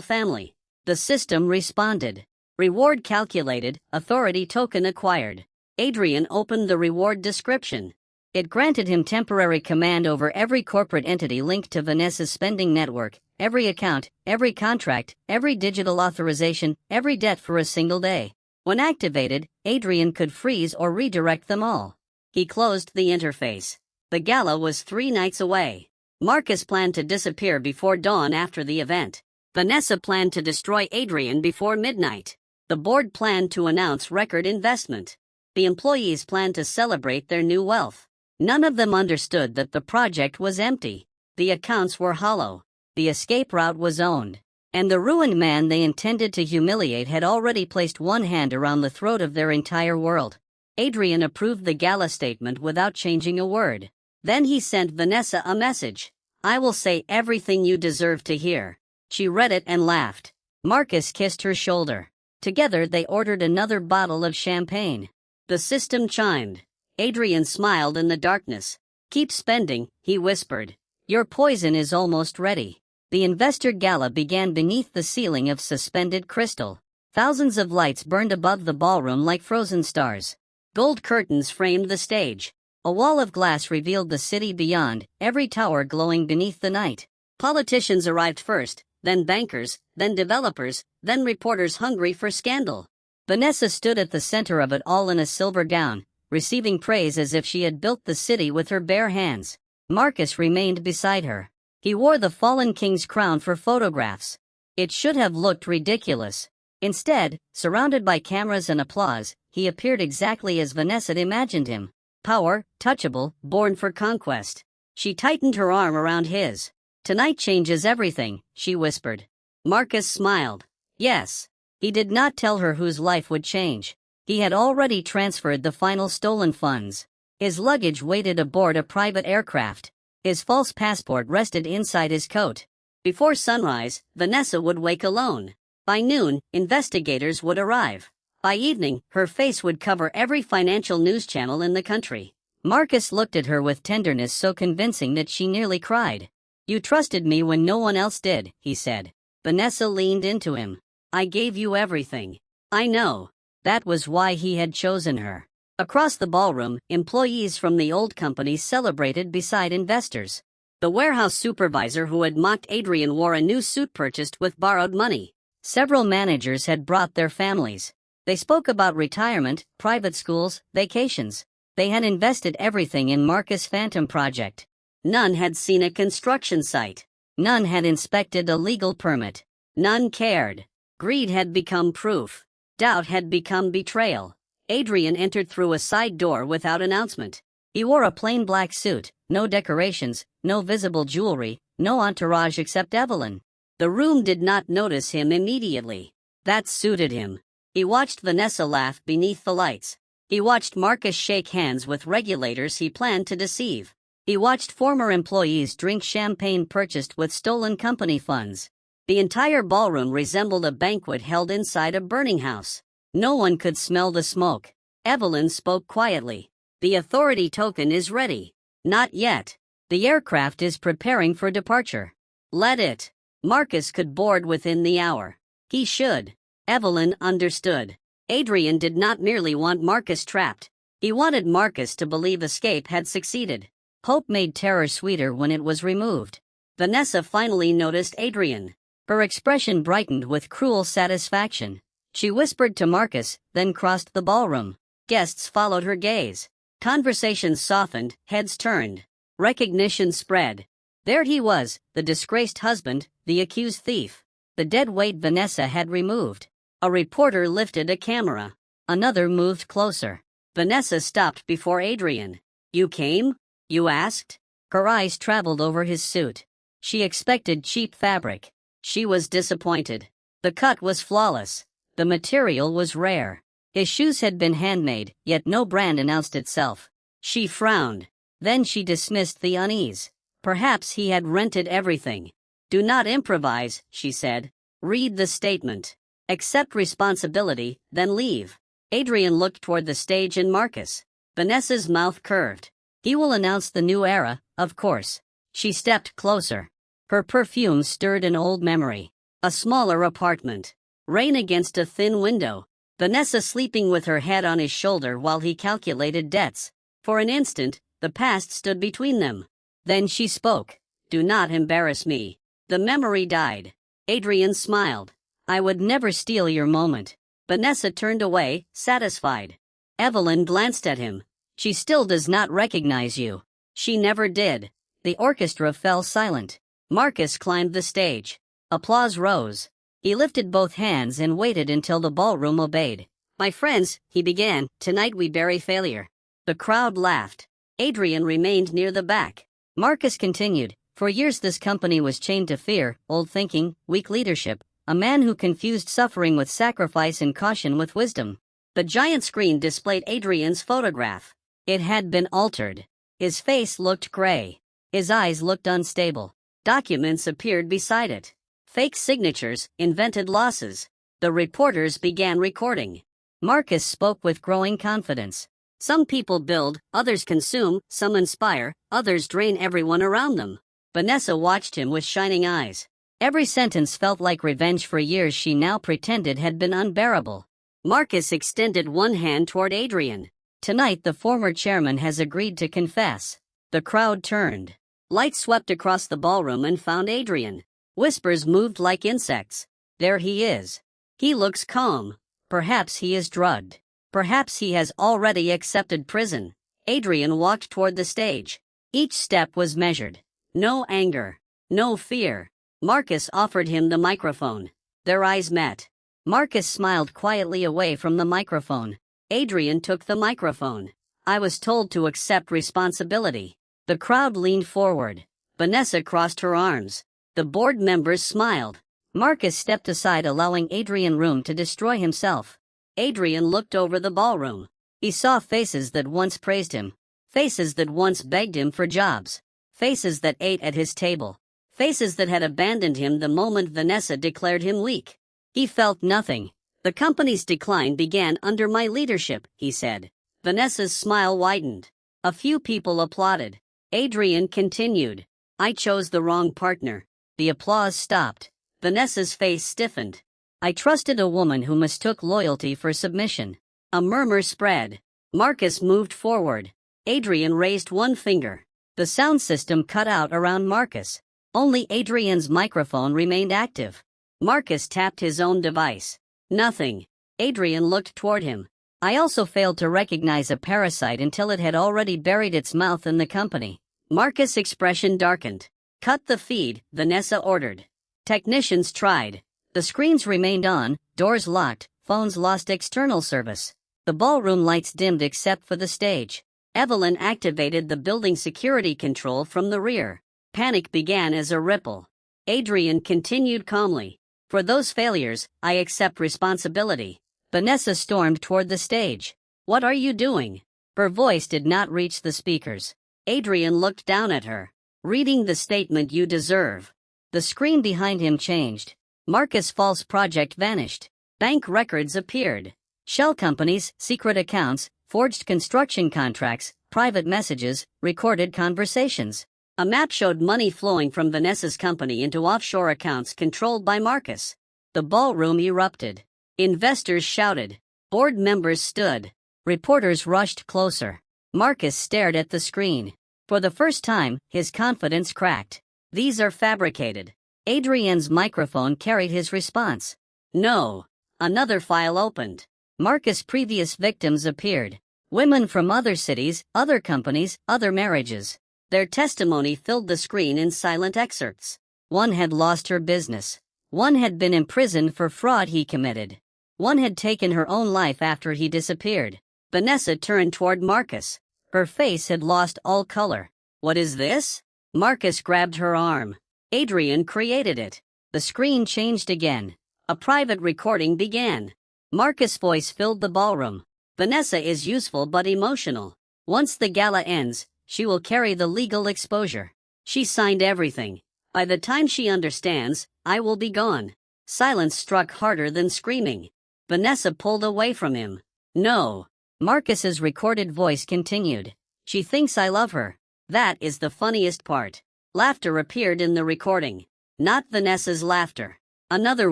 family. The system responded. Reward calculated, authority token acquired. Adrian opened the reward description. It granted him temporary command over every corporate entity linked to Vanessa's spending network, every account, every contract, every digital authorization, every debt for a single day. When activated, Adrian could freeze or redirect them all. He closed the interface. The gala was 3 nights away. Marcus planned to disappear before dawn after the event. Vanessa planned to destroy Adrian before midnight. The board planned to announce record investment. The employees planned to celebrate their new wealth. None of them understood that the project was empty. The accounts were hollow. The escape route was owned. And the ruined man they intended to humiliate had already placed one hand around the throat of their entire world. Adrian approved the gala statement without changing a word. Then he sent Vanessa a message. "I will say everything you deserve to hear." She read it and laughed. Marcus kissed her shoulder. Together they ordered another bottle of champagne. The system chimed. Adrian smiled in the darkness. "Keep spending," he whispered. "Your poison is almost ready." The investor gala began beneath the ceiling of suspended crystal. Thousands of lights burned above the ballroom like frozen stars. Gold curtains framed the stage. A wall of glass revealed the city beyond, every tower glowing beneath the night. Politicians arrived first, then bankers, then developers, then reporters hungry for scandal. Vanessa stood at the center of it all in a silver gown, receiving praise as if she had built the city with her bare hands. Marcus remained beside her. He wore the fallen king's crown for photographs. It should have looked ridiculous. Instead, surrounded by cameras and applause, he appeared exactly as Vanessa imagined him. Power, touchable, born for conquest. She tightened her arm around his. "Tonight changes everything," she whispered. Marcus smiled. Yes. He did not tell her whose life would change. He had already transferred the final stolen funds. His luggage waited aboard a private aircraft. His false passport rested inside his coat. Before sunrise, Vanessa would wake alone. By noon, investigators would arrive. By evening, her face would cover every financial news channel in the country. Marcus looked at her with tenderness so convincing that she nearly cried. "You trusted me when no one else did," he said. Vanessa leaned into him. "I gave you everything." "I know." That was why he had chosen her. Across the ballroom, employees from the old company celebrated beside investors. The warehouse supervisor who had mocked Adrian wore a new suit purchased with borrowed money. Several managers had brought their families. They spoke about retirement, private schools, vacations. They had invested everything in Marcus' Phantom project. None had seen a construction site. None had inspected a legal permit. None cared. Greed had become proof. Doubt had become betrayal. Adrian entered through a side door without announcement. He wore a plain black suit, no decorations, no visible jewelry, no entourage except Evelyn. The room did not notice him immediately. That suited him. He watched Vanessa laugh beneath the lights. He watched Marcus shake hands with regulators he planned to deceive. He watched former employees drink champagne purchased with stolen company funds. The entire ballroom resembled a banquet held inside a burning house. No one could smell the smoke. Evelyn spoke quietly. "The authority token is ready." "Not yet. The aircraft is preparing for departure." "Let it." Marcus could board within the hour. He should. Evelyn understood. Adrian did not merely want Marcus trapped. He wanted Marcus to believe escape had succeeded. Hope made terror sweeter when it was removed. Vanessa finally noticed Adrian. Her expression brightened with cruel satisfaction. She whispered to Marcus, then crossed the ballroom. Guests followed her gaze. Conversations softened, heads turned. Recognition spread. There he was, the disgraced husband, the accused thief. The dead weight Vanessa had removed. A reporter lifted a camera. Another moved closer. Vanessa stopped before Adrian. "You came?" "You asked?" Her eyes traveled over his suit. She expected cheap fabric. She was disappointed. The cut was flawless. The material was rare. His shoes had been handmade, yet no brand announced itself. She frowned. Then she dismissed the unease. Perhaps he had rented everything. "Do not improvise," she said. "Read the statement. Accept responsibility, then leave." Adrian looked toward the stage and Marcus. Vanessa's mouth curved. He will announce the new era, of course. She stepped closer. Her perfume stirred an old memory. A smaller apartment. Rain against a thin window. Vanessa sleeping with her head on his shoulder while he calculated debts. For an instant, the past stood between them. Then she spoke. "Do not embarrass me." The memory died. Adrian smiled. "I would never steal your moment." Vanessa turned away, satisfied. Evelyn glanced at him. "She still does not recognize you." She never did. The orchestra fell silent. Marcus climbed the stage. Applause rose. He lifted both hands and waited until the ballroom obeyed. "My friends," he began, "tonight we bury failure." The crowd laughed. Adrian remained near the back. Marcus continued, "For years this company was chained to fear, old thinking, weak leadership, a man who confused suffering with sacrifice and caution with wisdom." The giant screen displayed Adrian's photograph. It had been altered. His face looked gray. His eyes looked unstable. Documents appeared beside it. Fake signatures, invented losses. The reporters began recording. Marcus spoke with growing confidence. "Some people build, others consume, some inspire, others drain everyone around them." Vanessa watched him with shining eyes. Every sentence felt like revenge for years she now pretended had been unbearable. Marcus extended one hand toward Adrian. "Tonight the former chairman has agreed to confess." The crowd turned. Light swept across the ballroom and found Adrian. Whispers moved like insects. "There he is. He looks calm. Perhaps he is drugged. Perhaps he has already accepted prison." Adrian walked toward the stage. Each step was measured. No anger. No fear. Marcus offered him the microphone. Their eyes met. Marcus smiled quietly away from the microphone. Adrian took the microphone. "I was told to accept responsibility." The crowd leaned forward. Vanessa crossed her arms. The board members smiled. Marcus stepped aside, allowing Adrian room to destroy himself. Adrian looked over the ballroom. He saw faces that once praised him. Faces that once begged him for jobs. Faces that ate at his table. Faces that had abandoned him the moment Vanessa declared him weak. He felt nothing. "The company's decline began under my leadership," he said. Vanessa's smile widened. A few people applauded. Adrian continued. "I chose the wrong partner." The applause stopped. Vanessa's face stiffened. "I trusted a woman who mistook loyalty for submission." A murmur spread. Marcus moved forward. Adrian raised one finger. The sound system cut out around Marcus. Only Adrian's microphone remained active. Marcus tapped his own device. Nothing. Adrian looked toward him. "I also failed to recognize a parasite until it had already buried its mouth in the company." Marcus' expression darkened. "Cut the feed," Vanessa ordered. Technicians tried. The screens remained on, doors locked, phones lost external service. The ballroom lights dimmed except for the stage. Evelyn activated the building security control from the rear. Panic began as a ripple. Adrian continued calmly. "For those failures, I accept responsibility." Vanessa stormed toward the stage. "What are you doing?" Her voice did not reach the speakers. Adrian looked down at her. "Reading the statement you deserve." The screen behind him changed. Marcus' false project vanished. Bank records appeared. Shell companies, secret accounts, forged construction contracts, private messages, recorded conversations. A map showed money flowing from Vanessa's company into offshore accounts controlled by Marcus. The ballroom erupted. Investors shouted. Board members stood. Reporters rushed closer. Marcus stared at the screen. For the first time, his confidence cracked. "These are fabricated." Adrian's microphone carried his response. "No." Another file opened. Marcus' previous victims appeared. Women from other cities, other companies, other marriages. Their testimony filled the screen in silent excerpts. One had lost her business. One had been imprisoned for fraud he committed. One had taken her own life after he disappeared. Vanessa turned toward Marcus. Her face had lost all color. "What is this?" Marcus grabbed her arm. Adrian created it. The screen changed again. A private recording began. Marcus' voice filled the ballroom. "Vanessa is useful but emotional. Once the gala ends, she will carry the legal exposure. She signed everything. By the time she understands, I will be gone." Silence struck harder than screaming. Vanessa pulled away from him. "No." Marcus's recorded voice continued. She thinks I love her. That is the funniest part. Laughter appeared in the recording. Not Vanessa's laughter. Another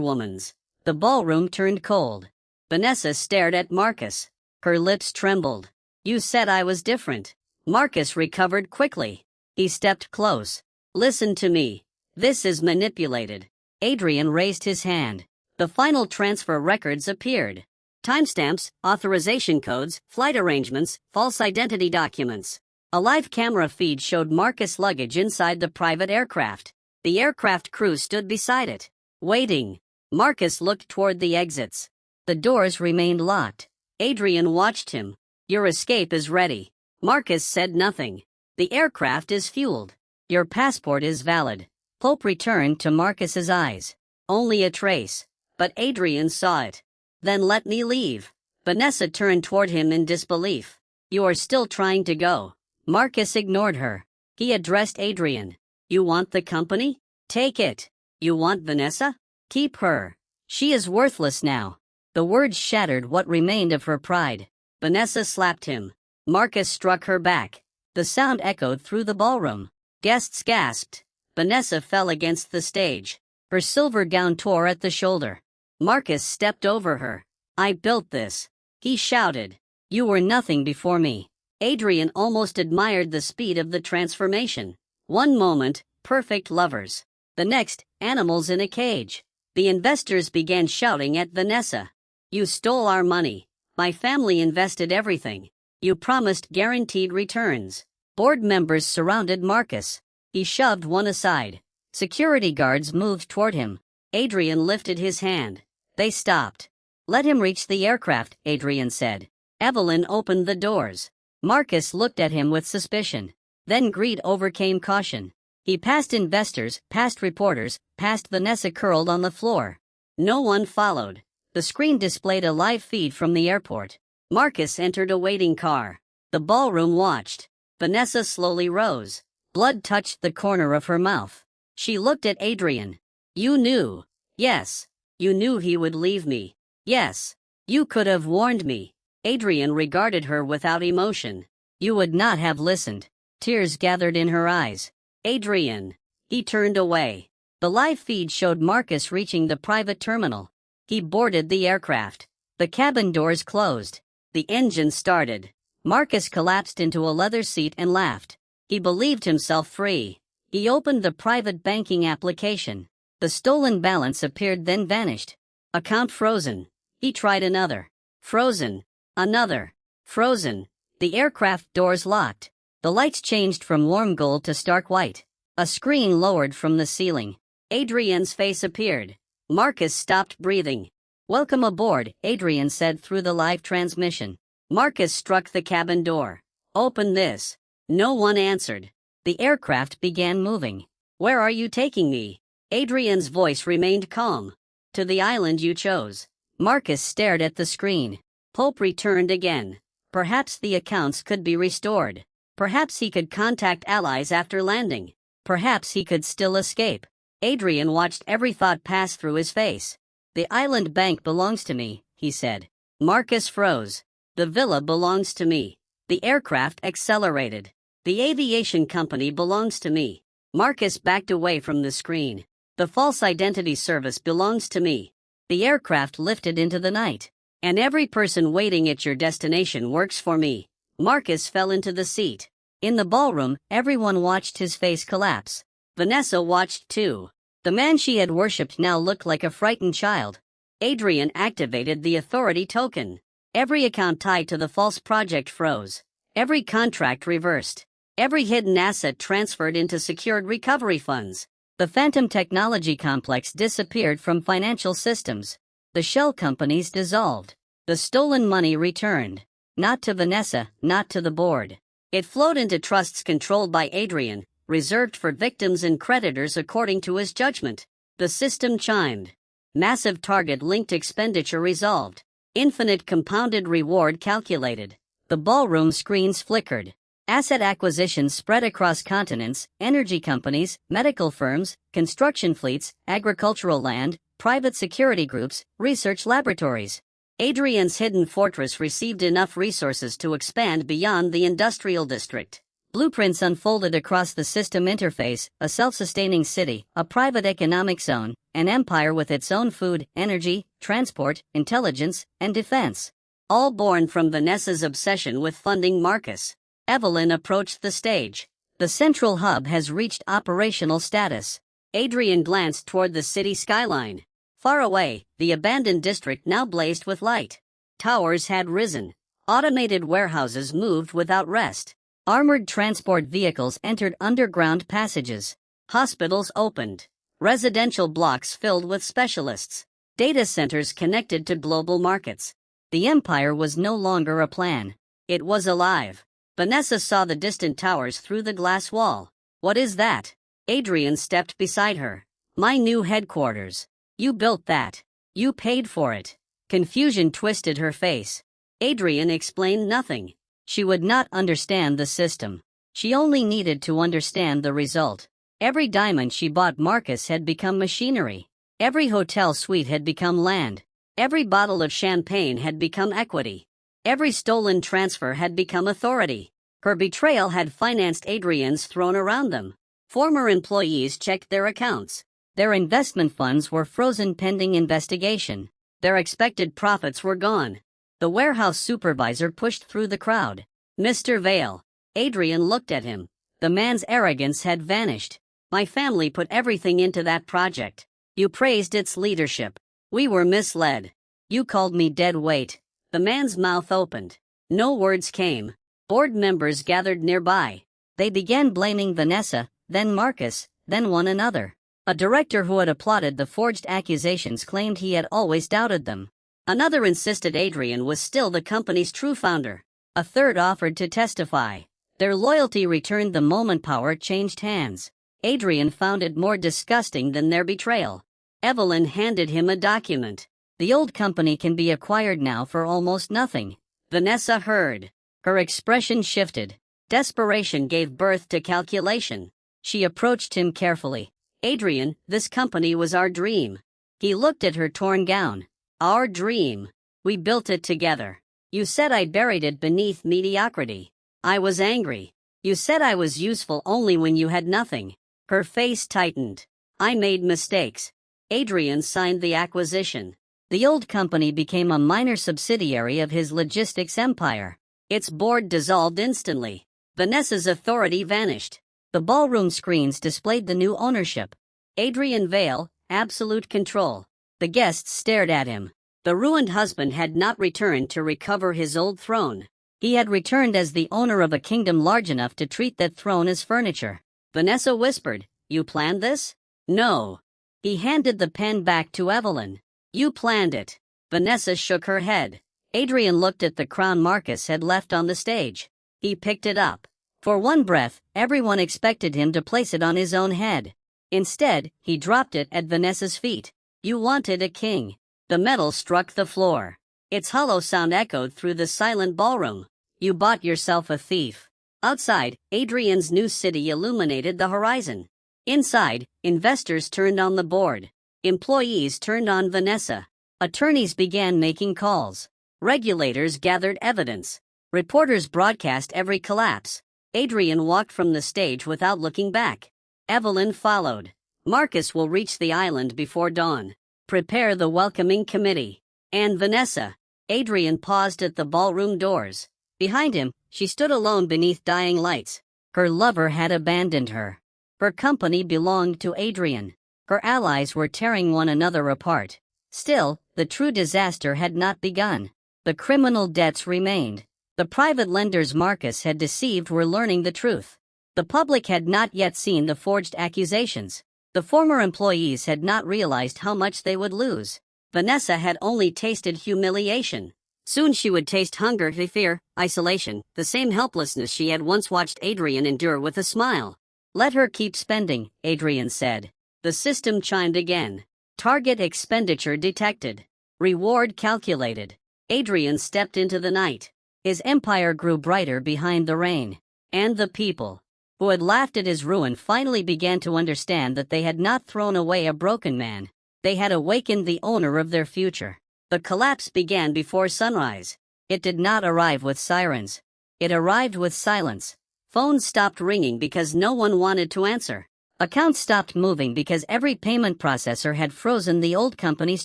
woman's. The ballroom turned cold. Vanessa stared at Marcus. Her lips trembled. You said I was different. Marcus recovered quickly. He stepped close. Listen to me. This is manipulated. Adrian raised his hand. The final transfer records appeared. Timestamps, authorization codes, flight arrangements, false identity documents. A live camera feed showed Marcus' luggage inside the private aircraft. The aircraft crew stood beside it, waiting. Marcus looked toward the exits. The doors remained locked. Adrian watched him. Your escape is ready. Marcus said nothing. The aircraft is fueled. Your passport is valid. Hope returned to Marcus's eyes. Only a trace. But Adrian saw it. Then let me leave. Vanessa turned toward him in disbelief. You are still trying to go. Marcus ignored her. He addressed Adrian. You want the company? Take it. You want Vanessa? Keep her. She is worthless now. The words shattered what remained of her pride. Vanessa slapped him. Marcus struck her back. The sound echoed through the ballroom. Guests gasped. Vanessa fell against the stage. Her silver gown tore at the shoulder. Marcus stepped over her. I built this. He shouted. You were nothing before me. Adrian almost admired the speed of the transformation. One moment, perfect lovers. The next, animals in a cage. The investors began shouting at Vanessa. You stole our money. My family invested everything. You promised guaranteed returns. Board members surrounded Marcus. He shoved one aside. Security guards moved toward him. Adrian lifted his hand. They stopped. Let him reach the aircraft, Adrian said. Evelyn opened the doors. Marcus looked at him with suspicion. Then greed overcame caution. He passed investors, past reporters, past Vanessa curled on the floor. No one followed. The screen displayed a live feed from the airport. Marcus entered a waiting car. The ballroom watched. Vanessa slowly rose. Blood touched the corner of her mouth. She looked at Adrian. You knew. Yes. You knew he would leave me. Yes. You could have warned me. Adrian regarded her without emotion. You would not have listened. Tears gathered in her eyes. Adrian. He turned away. The live feed showed Marcus reaching the private terminal. He boarded the aircraft. The cabin doors closed. The engine started. Marcus collapsed into a leather seat and laughed. He believed himself free. He opened the private banking application. The stolen balance appeared then vanished. Account frozen. He tried another. Frozen. Another. Frozen. The aircraft doors locked. The lights changed from warm gold to stark white. A screen lowered from the ceiling. Adrian's face appeared. Marcus stopped breathing. Welcome aboard, Adrian said through the live transmission. Marcus struck the cabin door. Open this. No one answered. The aircraft began moving. Where are you taking me? Adrian's voice remained calm. To the island you chose. Marcus stared at the screen. Hope returned again. Perhaps the accounts could be restored. Perhaps he could contact allies after landing. Perhaps he could still escape. Adrian watched every thought pass through his face. The island bank belongs to me, he said. Marcus froze. The villa belongs to me. The aircraft accelerated. The aviation company belongs to me. Marcus backed away from the screen. The false identity service belongs to me. The aircraft lifted into the night. And every person waiting at your destination works for me. Marcus fell into the seat. In the ballroom, everyone watched his face collapse. Vanessa watched too. The man she had worshipped now looked like a frightened child. Adrian activated the authority token. Every account tied to the false project froze. Every contract reversed. Every hidden asset transferred into secured recovery funds. The Phantom Technology Complex disappeared from financial systems. The shell companies dissolved. The stolen money returned. Not to Vanessa, not to the board. It flowed into trusts controlled by Adrian, reserved for victims and creditors according to his judgment. The system chimed. Massive target-linked expenditure resolved. Infinite compounded reward calculated. The ballroom screens flickered. Asset acquisitions spread across continents, energy companies, medical firms, construction fleets, agricultural land, private security groups, research laboratories. Adrian's hidden fortress received enough resources to expand beyond the industrial district. Blueprints unfolded across the system interface, a self-sustaining city, a private economic zone, an empire with its own food, energy, transport, intelligence, and defense. All born from Vanessa's obsession with funding Marcus. Evelyn approached the stage. The central hub has reached operational status. Adrian glanced toward the city skyline. Far away, the abandoned district now blazed with light. Towers had risen. Automated warehouses moved without rest. Armored transport vehicles entered underground passages. Hospitals opened. Residential blocks filled with specialists. Data centers connected to global markets. The empire was no longer a plan. It was alive. Vanessa saw the distant towers through the glass wall. What is that? Adrian stepped beside her. My new headquarters. You built that. You paid for it. Confusion twisted her face. Adrian explained nothing. She would not understand the system. She only needed to understand the result. Every diamond she bought Marcus had become machinery. Every hotel suite had become land. Every bottle of champagne had become equity. Every stolen transfer had become authority. Her betrayal had financed Adrian's throne around them. Former employees checked their accounts. Their investment funds were frozen pending investigation. Their expected profits were gone. The warehouse supervisor pushed through the crowd. Mr. Vale. Adrian looked at him. The man's arrogance had vanished. My family put everything into that project. You praised its leadership. We were misled. You called me dead weight. The man's mouth opened. No words came. Board members gathered nearby. They began blaming Vanessa, then Marcus, then one another. A director who had applauded the forged accusations claimed he had always doubted them. Another insisted Adrian was still the company's true founder. A third offered to testify. Their loyalty returned the moment power changed hands. Adrian found it more disgusting than their betrayal. Evelyn handed him a document. The old company can be acquired now for almost nothing. Vanessa heard. Her expression shifted. Desperation gave birth to calculation. She approached him carefully. Adrian, this company was our dream. He looked at her torn gown. Our dream. We built it together. You said I buried it beneath mediocrity. I was angry. You said I was useful only when you had nothing. Her face tightened. I made mistakes. Adrian signed the acquisition. The old company became a minor subsidiary of his logistics empire. Its board dissolved instantly. Vanessa's authority vanished. The ballroom screens displayed the new ownership. Adrian Vale, absolute control. The guests stared at him. The ruined husband had not returned to recover his old throne. He had returned as the owner of a kingdom large enough to treat that throne as furniture. Vanessa whispered, "You planned this?" "No." He handed the pen back to Evelyn. "You planned it." Vanessa shook her head. Adrian looked at the crown Marcus had left on the stage. He picked it up. For one breath, everyone expected him to place it on his own head. Instead, he dropped it at Vanessa's feet. You wanted a king. The metal struck the floor. Its hollow sound echoed through the silent ballroom. You bought yourself a thief. Outside, Adrian's new city illuminated the horizon. Inside, investors turned on the board. Employees turned on Vanessa. Attorneys began making calls. Regulators gathered evidence. Reporters broadcast every collapse. Adrian walked from the stage without looking back. Evelyn followed. Marcus will reach the island before dawn. Prepare the welcoming committee. And Vanessa. Adrian paused at the ballroom doors. Behind him, she stood alone beneath dying lights. Her lover had abandoned her. Her company belonged to Adrian. Her allies were tearing one another apart. Still, the true disaster had not begun. The criminal debts remained. The private lenders Marcus had deceived were learning the truth. The public had not yet seen the forged accusations. The former employees had not realized how much they would lose. Vanessa had only tasted humiliation. Soon she would taste hunger, fear, isolation, the same helplessness she had once watched Adrian endure with a smile. Let her keep spending, Adrian said. The system chimed again. Target expenditure detected. Reward calculated. Adrian stepped into the night. His empire grew brighter behind the rain. And the people, who had laughed at his ruin, finally began to understand that they had not thrown away a broken man. They had awakened the owner of their future. The collapse began before sunrise. It did not arrive with sirens. It arrived with silence. Phones stopped ringing because no one wanted to answer. Accounts stopped moving because every payment processor had frozen the old company's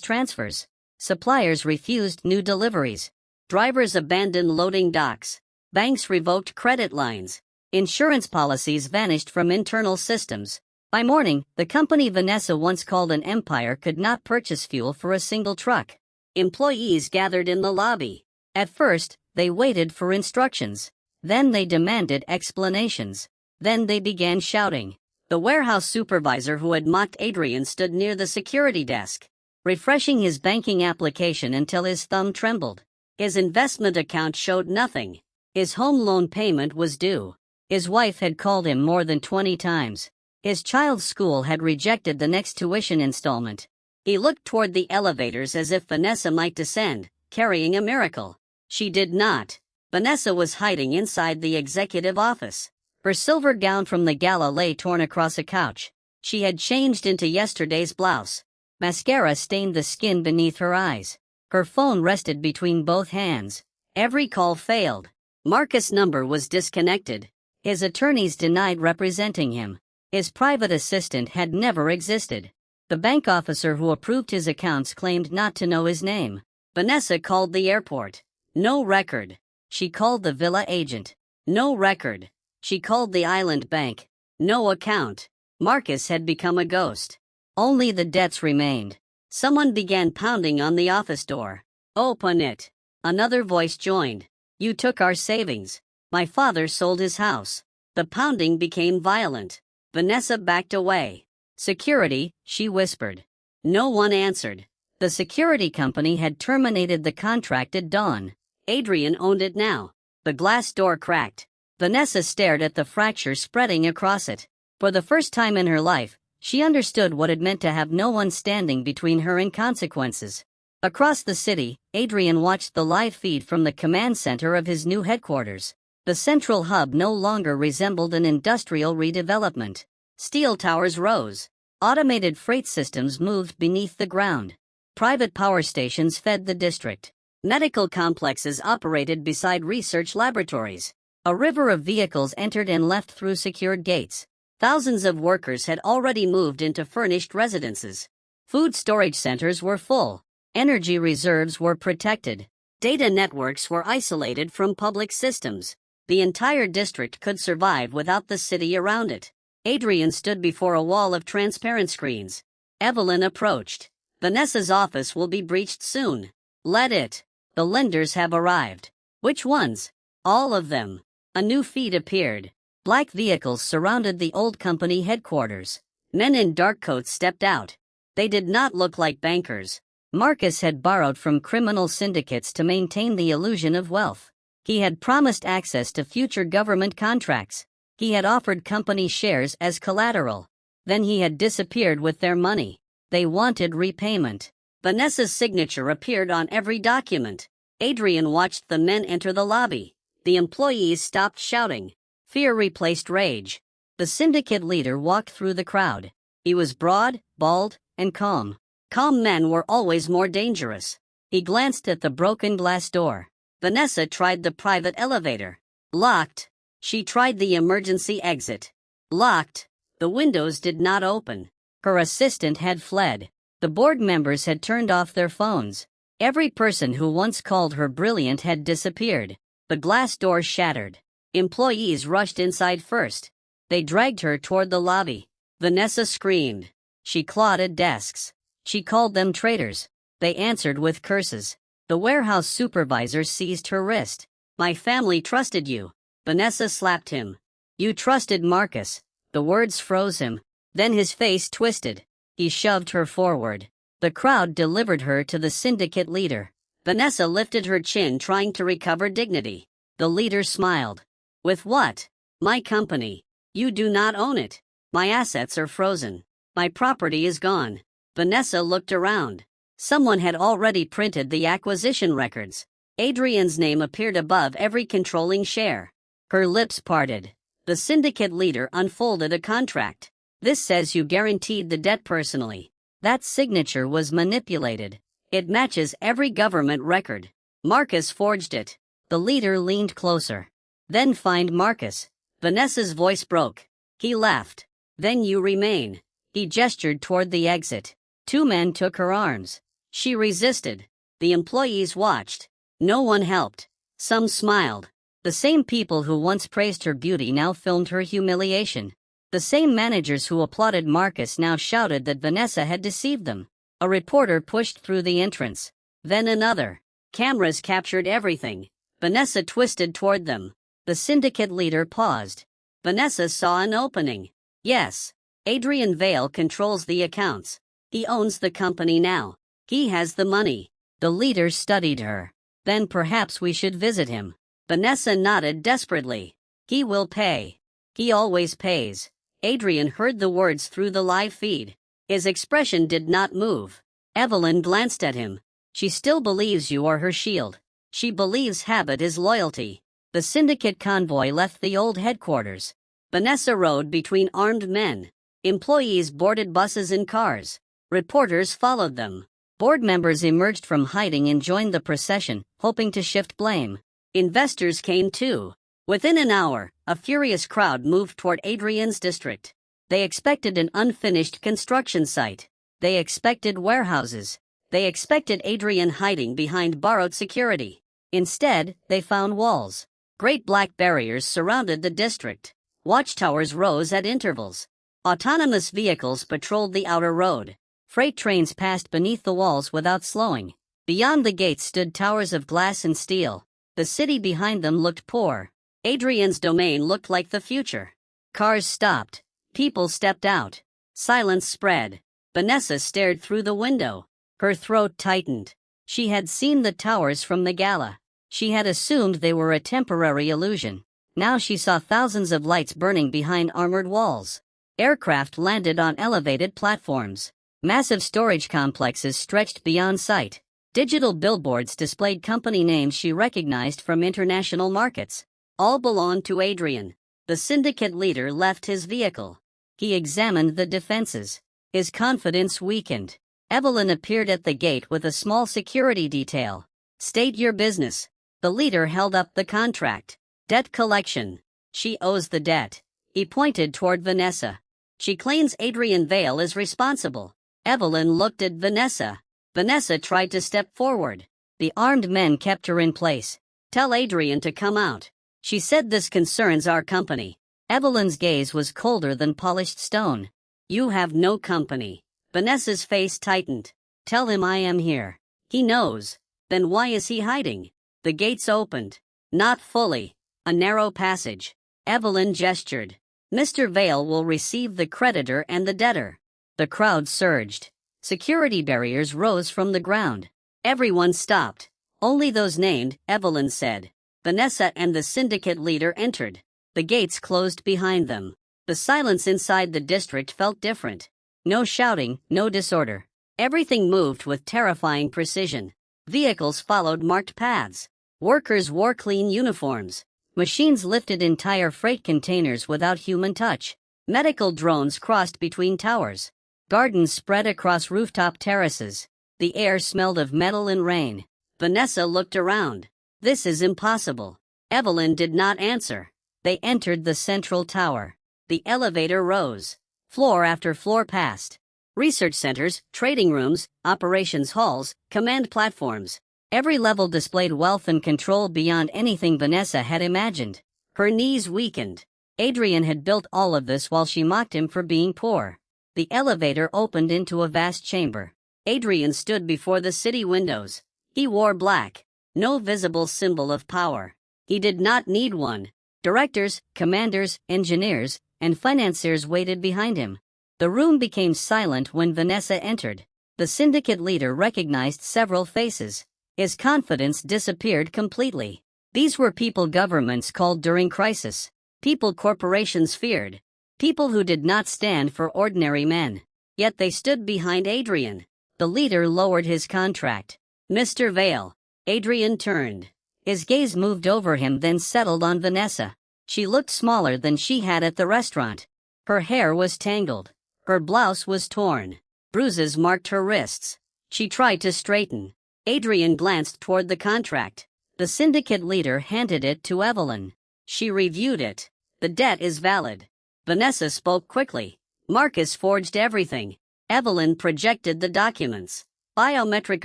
transfers. Suppliers refused new deliveries. Drivers abandoned loading docks. Banks revoked credit lines. Insurance policies vanished from internal systems. By morning, the company Vanessa once called an empire could not purchase fuel for a single truck. Employees gathered in the lobby. At first, they waited for instructions. Then they demanded explanations. Then they began shouting. The warehouse supervisor who had mocked Adrian stood near the security desk, refreshing his banking application until his thumb trembled. His investment account showed nothing. His home loan payment was due. His wife had called him more than 20 times. His child's school had rejected the next tuition installment. He looked toward the elevators as if Vanessa might descend, carrying a miracle. She did not. Vanessa was hiding inside the executive office. Her silver gown from the gala lay torn across a couch. She had changed into yesterday's blouse. Mascara stained the skin beneath her eyes. Her phone rested between both hands. Every call failed. Marcus' number was disconnected. His attorneys denied representing him. His private assistant had never existed. The bank officer who approved his accounts claimed not to know his name. Vanessa called the airport. No record. She called the villa agent. No record. She called the island bank. No account. Marcus had become a ghost. Only the debts remained. Someone began pounding on the office door. Open it. Another voice joined. You took our savings. My father sold his house. The pounding became violent. Vanessa backed away. Security, she whispered. No one answered. The security company had terminated the contract at dawn. Adrian owned it now. The glass door cracked. Vanessa stared at the fracture spreading across it. For the first time in her life, she understood what it meant to have no one standing between her and consequences. Across the city, Adrian watched the live feed from the command center of his new headquarters. The central hub no longer resembled an industrial redevelopment. Steel towers rose. Automated freight systems moved beneath the ground. Private power stations fed the district. Medical complexes operated beside research laboratories. A river of vehicles entered and left through secured gates. Thousands of workers had already moved into furnished residences. Food storage centers were full. Energy reserves were protected. Data networks were isolated from public systems. The entire district could survive without the city around it. Adrian stood before a wall of transparent screens. Evelyn approached. Vanessa's office will be breached soon. Let it. The lenders have arrived. Which ones? All of them. A new feed appeared. Black vehicles surrounded the old company headquarters. Men in dark coats stepped out. They did not look like bankers. Marcus had borrowed from criminal syndicates to maintain the illusion of wealth. He had promised access to future government contracts. He had offered company shares as collateral. Then he had disappeared with their money. They wanted repayment. Vanessa's signature appeared on every document. Adrian watched the men enter the lobby. The employees stopped shouting. Fear replaced rage. The syndicate leader walked through the crowd. He was broad, bald, and calm. Calm men were always more dangerous. He glanced at the broken glass door. Vanessa tried the private elevator. Locked. She tried the emergency exit. Locked. The windows did not open. Her assistant had fled. The board members had turned off their phones. Every person who once called her brilliant had disappeared. The glass door shattered. Employees rushed inside first. They dragged her toward the lobby. Vanessa screamed. She clawed at desks. She called them traitors. They answered with curses. The warehouse supervisor seized her wrist. My family trusted you. Vanessa slapped him. You trusted Marcus. The words froze him. Then his face twisted. He shoved her forward. The crowd delivered her to the syndicate leader. Vanessa lifted her chin, trying to recover dignity. The leader smiled. With what? My company. You do not own it. My assets are frozen. My property is gone. Vanessa looked around. Someone had already printed the acquisition records. Adrian's name appeared above every controlling share. Her lips parted. The syndicate leader unfolded a contract. This says you guaranteed the debt personally. That signature was manipulated. It matches every government record. Marcus forged it. The leader leaned closer. Then find Marcus. Vanessa's voice broke. He laughed. Then you remain. He gestured toward the exit. Two men took her arms. She resisted. The employees watched. No one helped. Some smiled. The same people who once praised her beauty now filmed her humiliation. The same managers who applauded Marcus now shouted that Vanessa had deceived them. A reporter pushed through the entrance. Then another. Cameras captured everything. Vanessa twisted toward them. The syndicate leader paused. Vanessa saw an opening. Yes. Adrian Vale controls the accounts. He owns the company now. He has the money. The leader studied her. Then perhaps we should visit him. Vanessa nodded desperately. He will pay. He always pays. Adrian heard the words through the live feed. His expression did not move. Evelyn glanced at him. She still believes you are her shield. She believes habit is loyalty. The syndicate convoy left the old headquarters. Vanessa rode between armed men. Employees boarded buses and cars. Reporters followed them. Board members emerged from hiding and joined the procession, hoping to shift blame. Investors came too. Within an hour, a furious crowd moved toward Adrian's district. They expected an unfinished construction site. They expected warehouses. They expected Adrian hiding behind borrowed security. Instead, they found walls. Great black barriers surrounded the district. Watchtowers rose at intervals. Autonomous vehicles patrolled the outer road. Freight trains passed beneath the walls without slowing. Beyond the gates stood towers of glass and steel. The city behind them looked poor. Adrian's domain looked like the future. Cars stopped. People stepped out. Silence spread. Vanessa stared through the window. Her throat tightened. She had seen the towers from the gala. She had assumed they were a temporary illusion. Now she saw thousands of lights burning behind armored walls. Aircraft landed on elevated platforms. Massive storage complexes stretched beyond sight. Digital billboards displayed company names she recognized from international markets. All belonged to Adrian. The syndicate leader left his vehicle. He examined the defenses. His confidence weakened. Evelyn appeared at the gate with a small security detail. State your business. The leader held up the contract. Debt collection. She owes the debt. He pointed toward Vanessa. She claims Adrian Vale is responsible. Evelyn looked at Vanessa. Vanessa tried to step forward. The armed men kept her in place. Tell Adrian to come out. She said this concerns our company. Evelyn's gaze was colder than polished stone. You have no company. Vanessa's face tightened. Tell him I am here. He knows. Then why is he hiding? The gates opened. Not fully. A narrow passage. Evelyn gestured. Mr. Vale will receive the creditor and the debtor. The crowd surged. Security barriers rose from the ground. Everyone stopped. Only those named, Evelyn said. Vanessa and the syndicate leader entered. The gates closed behind them. The silence inside the district felt different. No shouting, no disorder. Everything moved with terrifying precision. Vehicles followed marked paths. Workers wore clean uniforms. Machines lifted entire freight containers without human touch. Medical drones crossed between towers. Gardens spread across rooftop terraces. The air smelled of metal and rain. Vanessa looked around. This is impossible. Evelyn did not answer. They entered the central tower. The elevator rose. Floor after floor passed. Research centers, trading rooms, operations halls, command platforms. Every level displayed wealth and control beyond anything Vanessa had imagined. Her knees weakened. Adrian had built all of this while she mocked him for being poor. The elevator opened into a vast chamber. Adrian stood before the city windows. He wore black. No visible symbol of power. He did not need one. Directors, commanders, engineers, and financiers waited behind him. The room became silent when Vanessa entered. The syndicate leader recognized several faces. His confidence disappeared completely. These were people governments called during crisis. People corporations feared. People who did not stand for ordinary men. Yet they stood behind Adrian. The leader lowered his contract. Mr. Vale. Adrian turned. His gaze moved over him then settled on Vanessa. She looked smaller than she had at the restaurant. Her hair was tangled. Her blouse was torn. Bruises marked her wrists. She tried to straighten. Adrian glanced toward the contract. The syndicate leader handed it to Evelyn. She reviewed it. The debt is valid. Vanessa spoke quickly. Marcus forged everything. Evelyn projected the documents. Biometric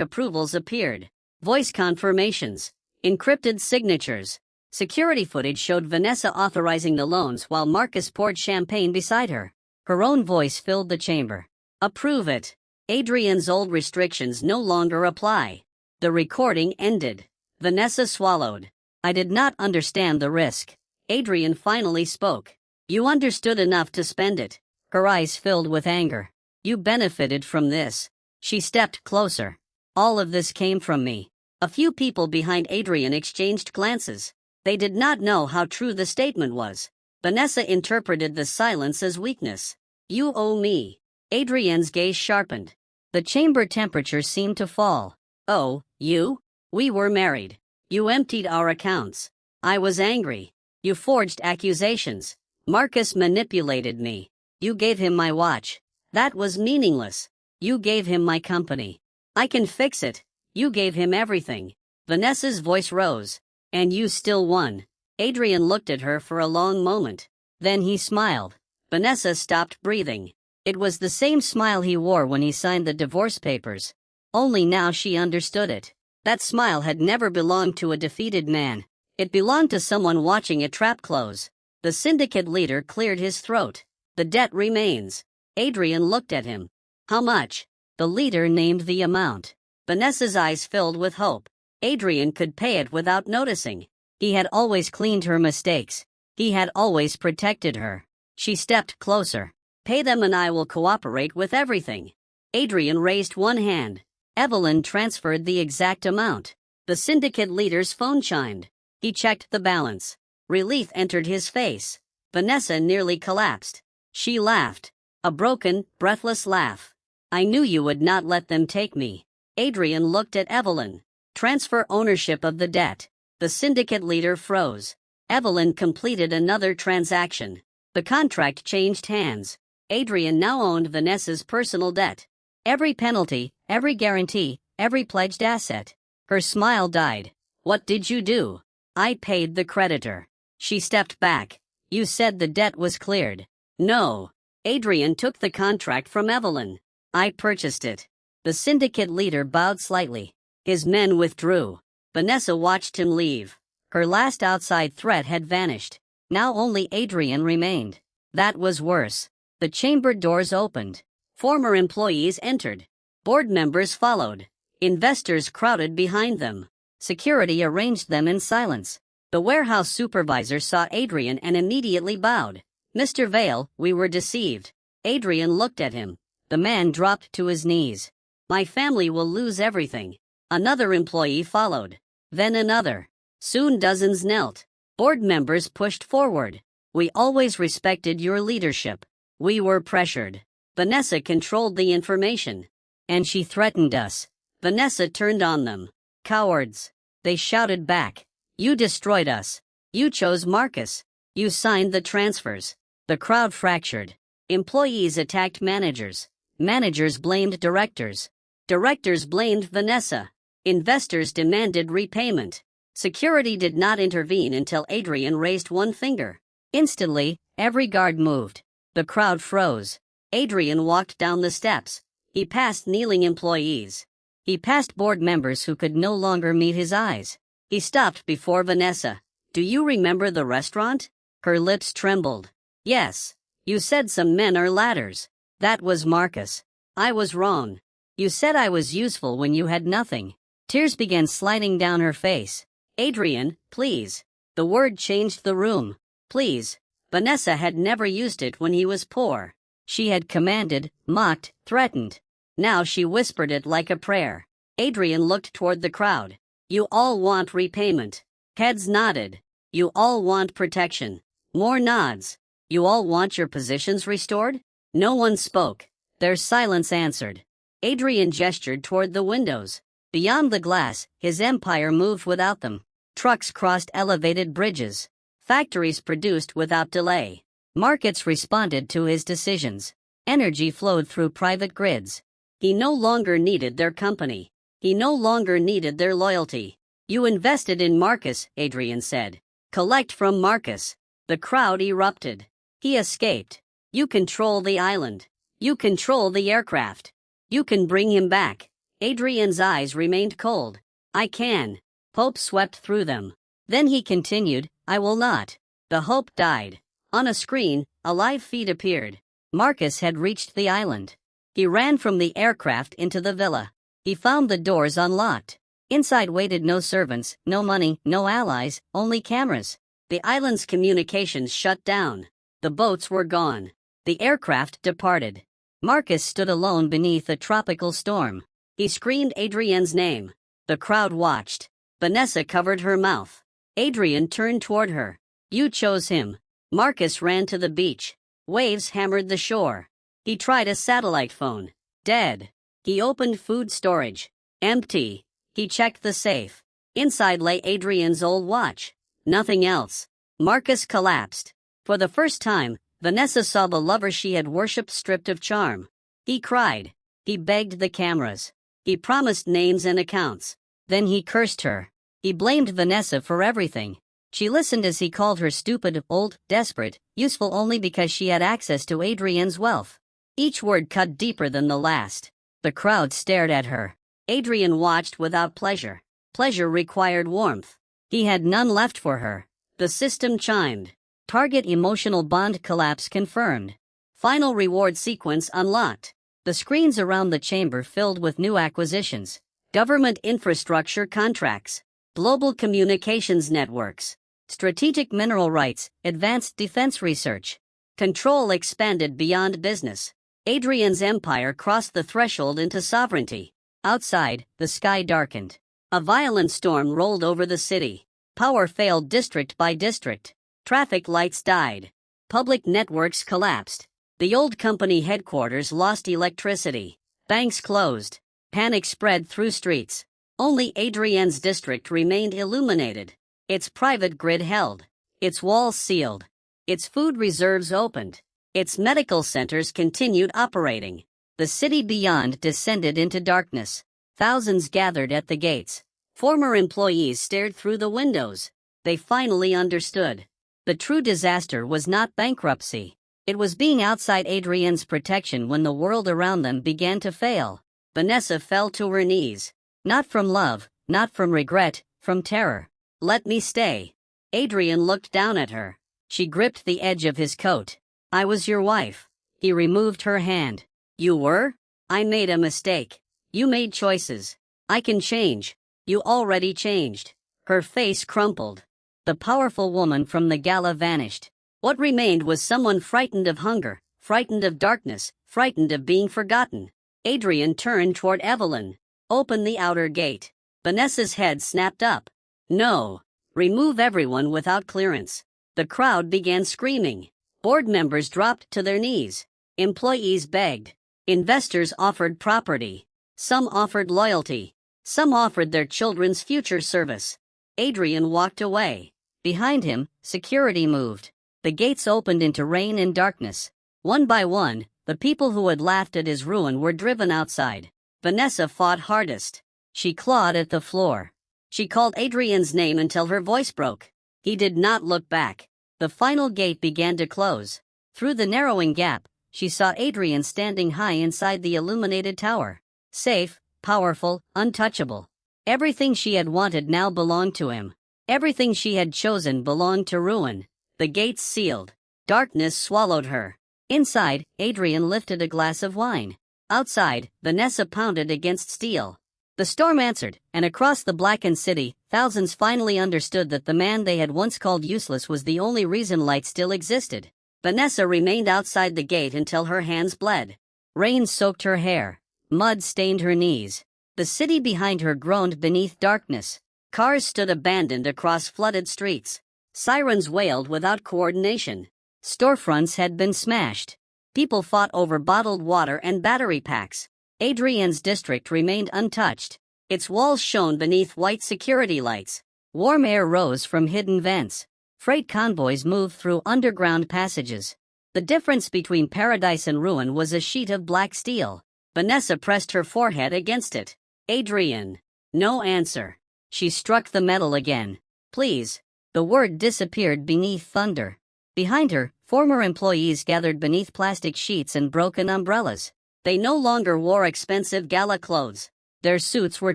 approvals appeared. Voice confirmations. Encrypted signatures. Security footage showed Vanessa authorizing the loans while Marcus poured champagne beside her. Her own voice filled the chamber. Approve it. Adrian's old restrictions no longer apply. The recording ended. Vanessa swallowed. I did not understand the risk. Adrian finally spoke. You understood enough to spend it. Her eyes filled with anger. You benefited from this. She stepped closer. All of this came from me. A few people behind Adrian exchanged glances. They did not know how true the statement was. Vanessa interpreted the silence as weakness. You owe me. Adrian's gaze sharpened. The chamber temperature seemed to fall. Oh, you? We were married. You emptied our accounts. I was angry. You forged accusations. Marcus manipulated me. You gave him my watch. That was meaningless. You gave him my company. I can fix it. You gave him everything. Vanessa's voice rose. And you still won. Adrian looked at her for a long moment. Then he smiled. Vanessa stopped breathing. It was the same smile he wore when he signed the divorce papers. Only now she understood it. That smile had never belonged to a defeated man. It belonged to someone watching a trap close. The syndicate leader cleared his throat. The debt remains. Adrian looked at him. How much? The leader named the amount. Vanessa's eyes filled with hope. Adrian could pay it without noticing. He had always cleaned her mistakes. He had always protected her. She stepped closer. Pay them and I will cooperate with everything. Adrian raised one hand. Evelyn transferred the exact amount. The syndicate leader's phone chimed. He checked the balance. Relief entered his face. Vanessa nearly collapsed. She laughed. A broken, breathless laugh. I knew you would not let them take me. Adrian looked at Evelyn. Transfer ownership of the debt. The syndicate leader froze. Evelyn completed another transaction. The contract changed hands. Adrian now owned Vanessa's personal debt. Every penalty, every guarantee, every pledged asset. Her smile died. What did you do? I paid the creditor. She stepped back. You said the debt was cleared. No. Adrian took the contract from Evelyn. I purchased it. The syndicate leader bowed slightly. His men withdrew. Vanessa watched him leave. Her last outside threat had vanished. Now only Adrian remained. That was worse. The chamber doors opened. Former employees entered. Board members followed. Investors crowded behind them. Security arranged them in silence. The warehouse supervisor saw Adrian and immediately bowed. Mr. Vale, we were deceived. Adrian looked at him. The man dropped to his knees. My family will lose everything. Another employee followed. Then another. Soon dozens knelt. Board members pushed forward. We always respected your leadership. We were pressured. Vanessa controlled the information. And she threatened us. Vanessa turned on them. Cowards. They shouted back. You destroyed us. You chose Marcus. You signed the transfers. The crowd fractured. Employees attacked managers. Managers blamed directors. Directors blamed Vanessa. Investors demanded repayment. Security did not intervene until Adrian raised one finger. Instantly, every guard moved. The crowd froze. Adrian walked down the steps. He passed kneeling employees. He passed board members who could no longer meet his eyes. He stopped before Vanessa. Do you remember the restaurant? Her lips trembled. Yes. You said some men are ladders. That was Marcus. I was wrong. You said I was useful when you had nothing. Tears began sliding down her face. Adrian, please. The word changed the room. Please. Vanessa had never used it when he was poor. She had commanded, mocked, threatened. Now she whispered it like a prayer. Adrian looked toward the crowd. You all want repayment. Heads nodded. You all want protection. More nods. You all want your positions restored? No one spoke. Their silence answered. Adrian gestured toward the windows. Beyond the glass, his empire moved without them. Trucks crossed elevated bridges. Factories produced without delay. Markets responded to his decisions. Energy flowed through private grids. He no longer needed their company. He no longer needed their loyalty. You invested in Marcus, Adrian said. Collect from Marcus. The crowd erupted. He escaped. You control the island. You control the aircraft. You can bring him back. Adrian's eyes remained cold. I can. Hope swept through them. Then he continued, I will not. The hope died. On a screen, a live feed appeared. Marcus had reached the island. He ran from the aircraft into the villa. He found the doors unlocked. Inside waited no servants, no money, no allies, only cameras. The island's communications shut down. The boats were gone. The aircraft departed. Marcus stood alone beneath a tropical storm. He screamed Adrian's name. The crowd watched. Vanessa covered her mouth. Adrian turned toward her. You chose him. Marcus ran to the beach. Waves hammered the shore. He tried a satellite phone. Dead. He opened food storage. Empty. He checked the safe. Inside lay Adrian's old watch. Nothing else. Marcus collapsed. For the first time, Vanessa saw the lover she had worshipped stripped of charm. He cried. He begged the cameras. He promised names and accounts. Then he cursed her. He blamed Vanessa for everything. She listened as he called her stupid, old, desperate, useful only because she had access to Adrian's wealth. Each word cut deeper than the last. The crowd stared at her. Adrian watched without pleasure. Pleasure required warmth. He had none left for her. The system chimed. Target emotional bond collapse confirmed. Final reward sequence unlocked. The screens around the chamber filled with new acquisitions. Government infrastructure contracts. Global communications networks. Strategic mineral rights, advanced defense research. Control expanded beyond business. Adrian's empire crossed the threshold into sovereignty. Outside, the sky darkened. A violent storm rolled over the city. Power failed district by district. Traffic lights died. Public networks collapsed. The old company headquarters lost electricity. Banks closed. Panic spread through streets. Only Adrian's district remained illuminated. Its private grid held. Its walls sealed. Its food reserves opened. Its medical centers continued operating. The city beyond descended into darkness. Thousands gathered at the gates. Former employees stared through the windows. They finally understood. The true disaster was not bankruptcy. It was being outside Adrian's protection when the world around them began to fail. Vanessa fell to her knees. Not from love, not from regret, from terror. Let me stay. Adrian looked down at her. She gripped the edge of his coat. I was your wife. He removed her hand. You were? I made a mistake. You made choices. I can change. You already changed. Her face crumpled. The powerful woman from the gala vanished. What remained was someone frightened of hunger, frightened of darkness, frightened of being forgotten. Adrian turned toward Evelyn. Open the outer gate. Vanessa's head snapped up. No. Remove everyone without clearance. The crowd began screaming. Board members dropped to their knees. Employees begged. Investors offered property. Some offered loyalty. Some offered their children's future service. Adrian walked away. Behind him, security moved. The gates opened into rain and darkness. One by one, the people who had laughed at his ruin were driven outside. Vanessa fought hardest. She clawed at the floor. She called Adrian's name until her voice broke. He did not look back. The final gate began to close. Through the narrowing gap, she saw Adrian standing high inside the illuminated tower. Safe, powerful, untouchable. Everything she had wanted now belonged to him. Everything she had chosen belonged to ruin. The gates sealed. Darkness swallowed her. Inside, Adrian lifted a glass of wine. Outside, Vanessa pounded against steel. The storm answered, and across the blackened city, thousands finally understood that the man they had once called useless was the only reason light still existed. Vanessa remained outside the gate until her hands bled. Rain soaked her hair. Mud stained her knees. The city behind her groaned beneath darkness. Cars stood abandoned across flooded streets. Sirens wailed without coordination. Storefronts had been smashed. People fought over bottled water and battery packs. Adrian's district remained untouched. Its walls shone beneath white security lights. Warm air rose from hidden vents. Freight convoys moved through underground passages. The difference between paradise and ruin was a sheet of black steel. Vanessa pressed her forehead against it. Adrian. No answer. She struck the metal again. Please. The word disappeared beneath thunder. Behind her, former employees gathered beneath plastic sheets and broken umbrellas. They no longer wore expensive gala clothes. Their suits were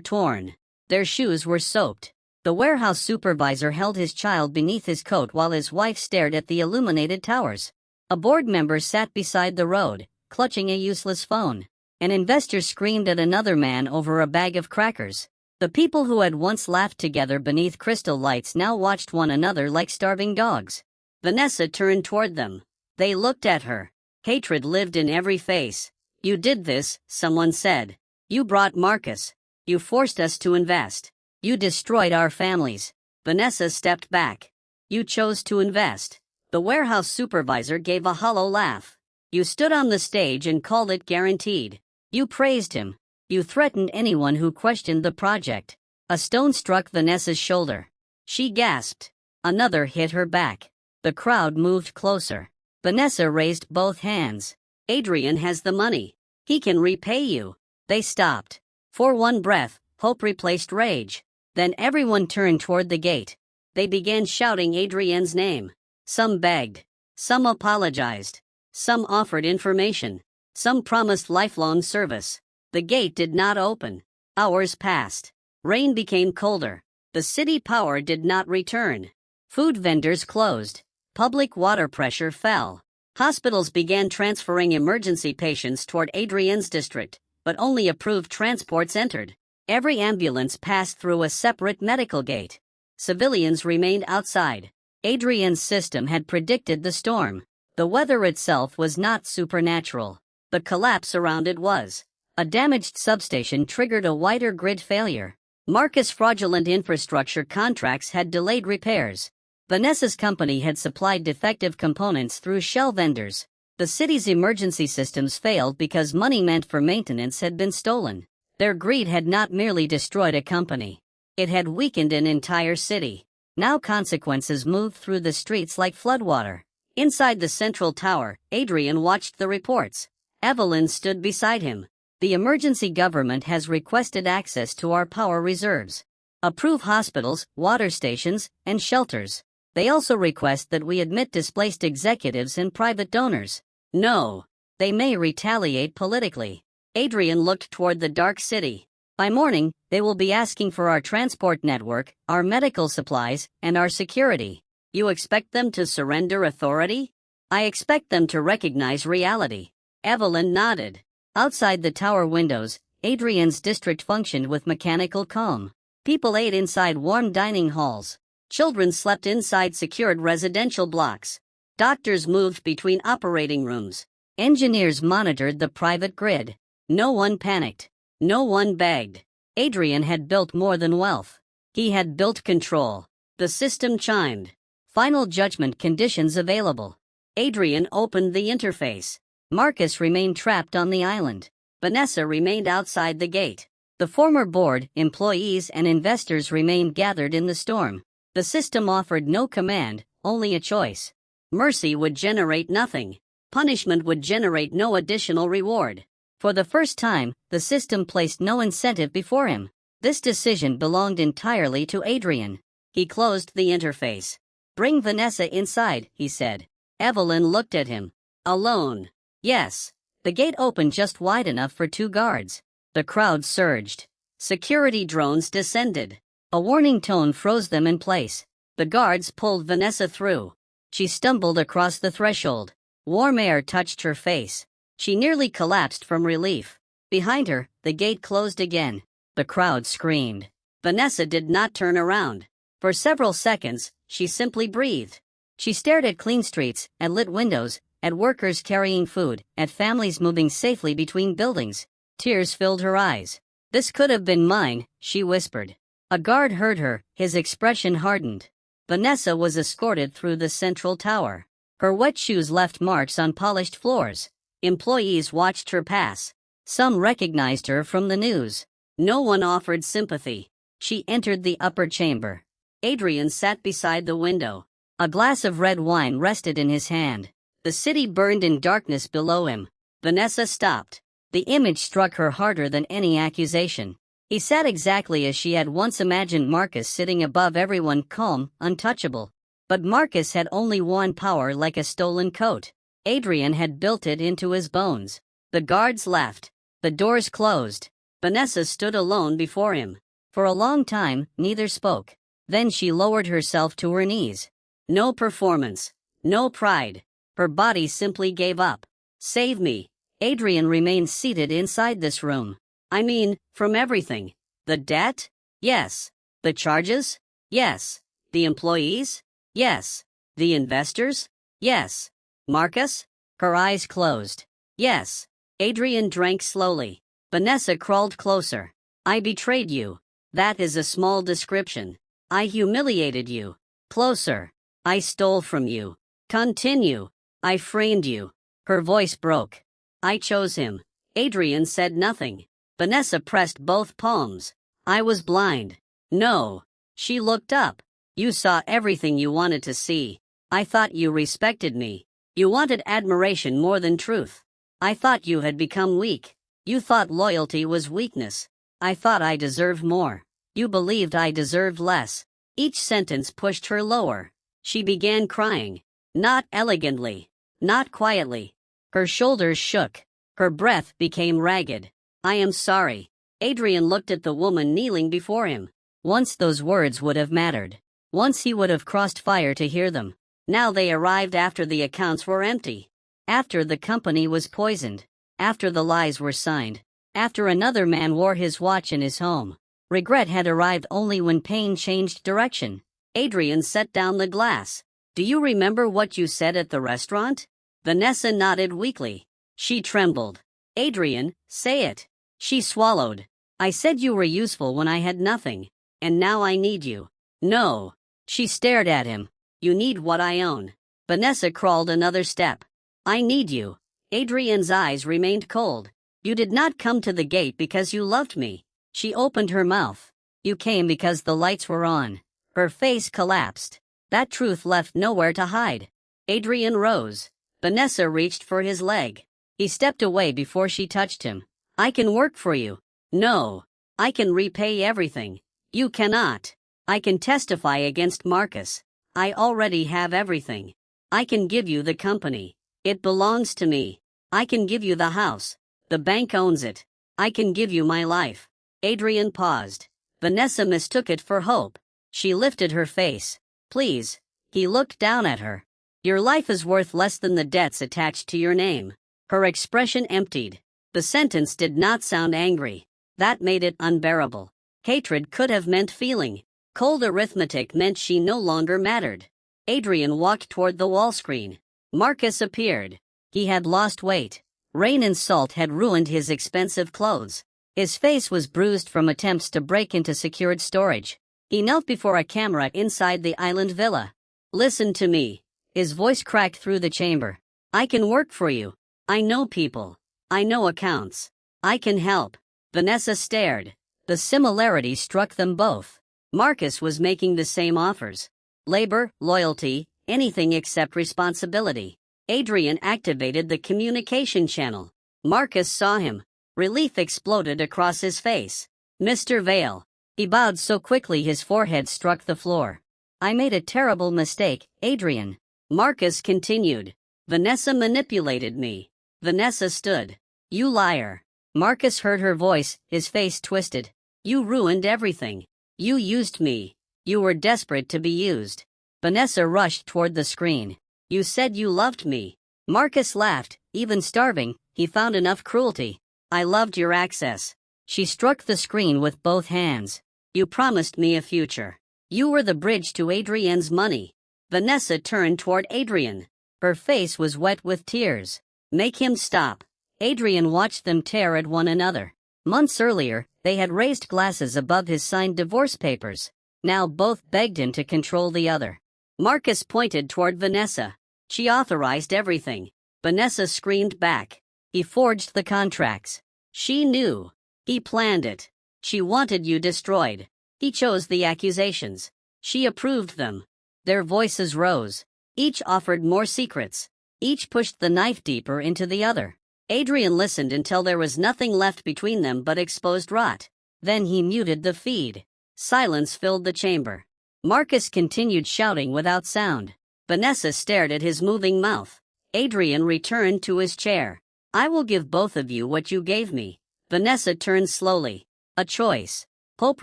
torn. Their shoes were soaked. The warehouse supervisor held his child beneath his coat while his wife stared at the illuminated towers. A board member sat beside the road, clutching a useless phone. An investor screamed at another man over a bag of crackers. The people who had once laughed together beneath crystal lights now watched one another like starving dogs. Vanessa turned toward them. They looked at her. Hatred lived in every face. You did this, someone said. You brought Marcus. You forced us to invest. You destroyed our families. Vanessa stepped back. You chose to invest. The warehouse supervisor gave a hollow laugh. You stood on the stage and called it guaranteed. You praised him. You threatened anyone who questioned the project. A stone struck Vanessa's shoulder. She gasped. Another hit her back. The crowd moved closer. Vanessa raised both hands. Adrian has the money. He can repay you. They stopped. For one breath, hope replaced rage. Then everyone turned toward the gate. They began shouting Adrian's name. Some begged. Some apologized. Some offered information. Some promised lifelong service. The gate did not open. Hours passed. Rain became colder. The city power did not return. Food vendors closed. Public water pressure fell. Hospitals began transferring emergency patients toward Adrian's district, but only approved transports entered. Every ambulance passed through a separate medical gate. Civilians remained outside. Adrian's system had predicted the storm. The weather itself was not supernatural. The collapse around it was. A damaged substation triggered a wider grid failure. Marcus' fraudulent infrastructure contracts had delayed repairs. Vanessa's company had supplied defective components through shell vendors. The city's emergency systems failed because money meant for maintenance had been stolen. Their greed had not merely destroyed a company. It had weakened an entire city. Now consequences moved through the streets like floodwater. Inside the central tower, Adrian watched the reports. Evelyn stood beside him. The emergency government has requested access to our power reserves. Approve hospitals, water stations, and shelters. They also request that we admit displaced executives and private donors. No. They may retaliate politically. Adrian looked toward the dark city. By morning, they will be asking for our transport network, our medical supplies, and our security. You expect them to surrender authority? I expect them to recognize reality. Evelyn nodded. Outside the tower windows, Adrian's district functioned with mechanical calm. People ate inside warm dining halls. Children slept inside secured residential blocks. Doctors moved between operating rooms. Engineers monitored the private grid. No one panicked. No one begged. Adrian had built more than wealth. He had built control. The system chimed. Final judgment conditions available. Adrian opened the interface. Marcus remained trapped on the island. Vanessa remained outside the gate. The former board, employees, and investors remained gathered in the storm. The system offered no command, only a choice. Mercy would generate nothing. Punishment would generate no additional reward. For the first time, the system placed no incentive before him. This decision belonged entirely to Adrian. He closed the interface. Bring Vanessa inside, he said. Evelyn looked at him. Alone. Yes. The gate opened just wide enough for 2 guards. The crowd surged. Security drones descended. A warning tone froze them in place. The guards pulled Vanessa through. She stumbled across the threshold. Warm air touched her face. She nearly collapsed from relief. Behind her, the gate closed again. The crowd screamed. Vanessa did not turn around. For several seconds, she simply breathed. She stared at clean streets, at lit windows, at workers carrying food, at families moving safely between buildings. Tears filled her eyes. This could have been mine, she whispered. A guard heard her, his expression hardened. Vanessa was escorted through the central tower. Her wet shoes left marks on polished floors. Employees watched her pass. Some recognized her from the news. No one offered sympathy. She entered the upper chamber. Adrian sat beside the window. A glass of red wine rested in his hand. The city burned in darkness below him. Vanessa stopped. The image struck her harder than any accusation. He sat exactly as she had once imagined Marcus, sitting above everyone, calm, untouchable. But Marcus had only one power, like a stolen coat. Adrian had built it into his bones. The guards left. The doors closed. Vanessa stood alone before him. For a long time, neither spoke. Then she lowered herself to her knees. No performance. No pride. Her body simply gave up. Save me. Adrian remained seated inside this room. I mean, from everything. The debt? Yes. The charges? Yes. The employees? Yes. The investors? Yes. Marcus? Her eyes closed. Yes. Adrian drank slowly. Vanessa crawled closer. I betrayed you. That is a small description. I humiliated you. Closer. I stole from you. Continue. I framed you. Her voice broke. I chose him. Adrian said nothing. Vanessa pressed both palms. I was blind. No. She looked up. You saw everything you wanted to see. I thought you respected me. You wanted admiration more than truth. I thought you had become weak. You thought loyalty was weakness. I thought I deserved more. You believed I deserved less. Each sentence pushed her lower. She began crying. Not elegantly. Not quietly. Her shoulders shook. Her breath became ragged. I am sorry. Adrian looked at the woman kneeling before him. Once those words would have mattered. Once he would have crossed fire to hear them. Now they arrived after the accounts were empty. After the company was poisoned. After the lies were signed. After another man wore his watch in his home. Regret had arrived only when pain changed direction. Adrian set down the glass. Do you remember what you said at the restaurant? Vanessa nodded weakly. She trembled. Adrian, say it. She swallowed. I said you were useful when I had nothing. And now I need you. No. She stared at him. You need what I own. Vanessa crawled another step. I need you. Adrian's eyes remained cold. You did not come to the gate because you loved me. She opened her mouth. You came because the lights were on. Her face collapsed. That truth left nowhere to hide. Adrian rose. Vanessa reached for his leg. He stepped away before she touched him. I can work for you. No. I can repay everything. You cannot. I can testify against Marcus. I already have everything. I can give you the company. It belongs to me. I can give you the house. The bank owns it. I can give you my life. Adrian paused. Vanessa mistook it for hope. She lifted her face. Please. He looked down at her. Your life is worth less than the debts attached to your name. Her expression emptied. The sentence did not sound angry. That made it unbearable. Hatred could have meant feeling. Cold arithmetic meant she no longer mattered. Adrian walked toward the wall screen. Marcus appeared. He had lost weight. Rain and salt had ruined his expensive clothes. His face was bruised from attempts to break into secured storage. He knelt before a camera inside the island villa. Listen to me. His voice cracked through the chamber. I can work for you. I know people. I know accounts. I can help. Vanessa stared. The similarity struck them both. Marcus was making the same offers. Labor, loyalty, anything except responsibility. Adrian activated the communication channel. Marcus saw him. Relief exploded across his face. Mr. Vale. He bowed so quickly his forehead struck the floor. I made a terrible mistake, Adrian. Marcus continued. Vanessa manipulated me. Vanessa stood. You liar. Marcus heard her voice, his face twisted. You ruined everything. You used me. You were desperate to be used. Vanessa rushed toward the screen. You said you loved me. Marcus laughed. Even starving, he found enough cruelty. I loved your access. She struck the screen with both hands. You promised me a future. You were the bridge to Adrian's money. Vanessa turned toward Adrian. Her face was wet with tears. Make him stop. Adrian watched them tear at one another. Months earlier, they had raised glasses above his signed divorce papers. Now both begged him to control the other. Marcus pointed toward Vanessa. She authorized everything. Vanessa screamed back. He forged the contracts. She knew. He planned it. She wanted you destroyed. He chose the accusations. She approved them. Their voices rose. Each offered more secrets. Each pushed the knife deeper into the other. Adrian listened until there was nothing left between them but exposed rot. Then he muted the feed. Silence filled the chamber. Marcus continued shouting without sound. Vanessa stared at his moving mouth. Adrian returned to his chair. I will give both of you what you gave me. Vanessa turned slowly. A choice. Hope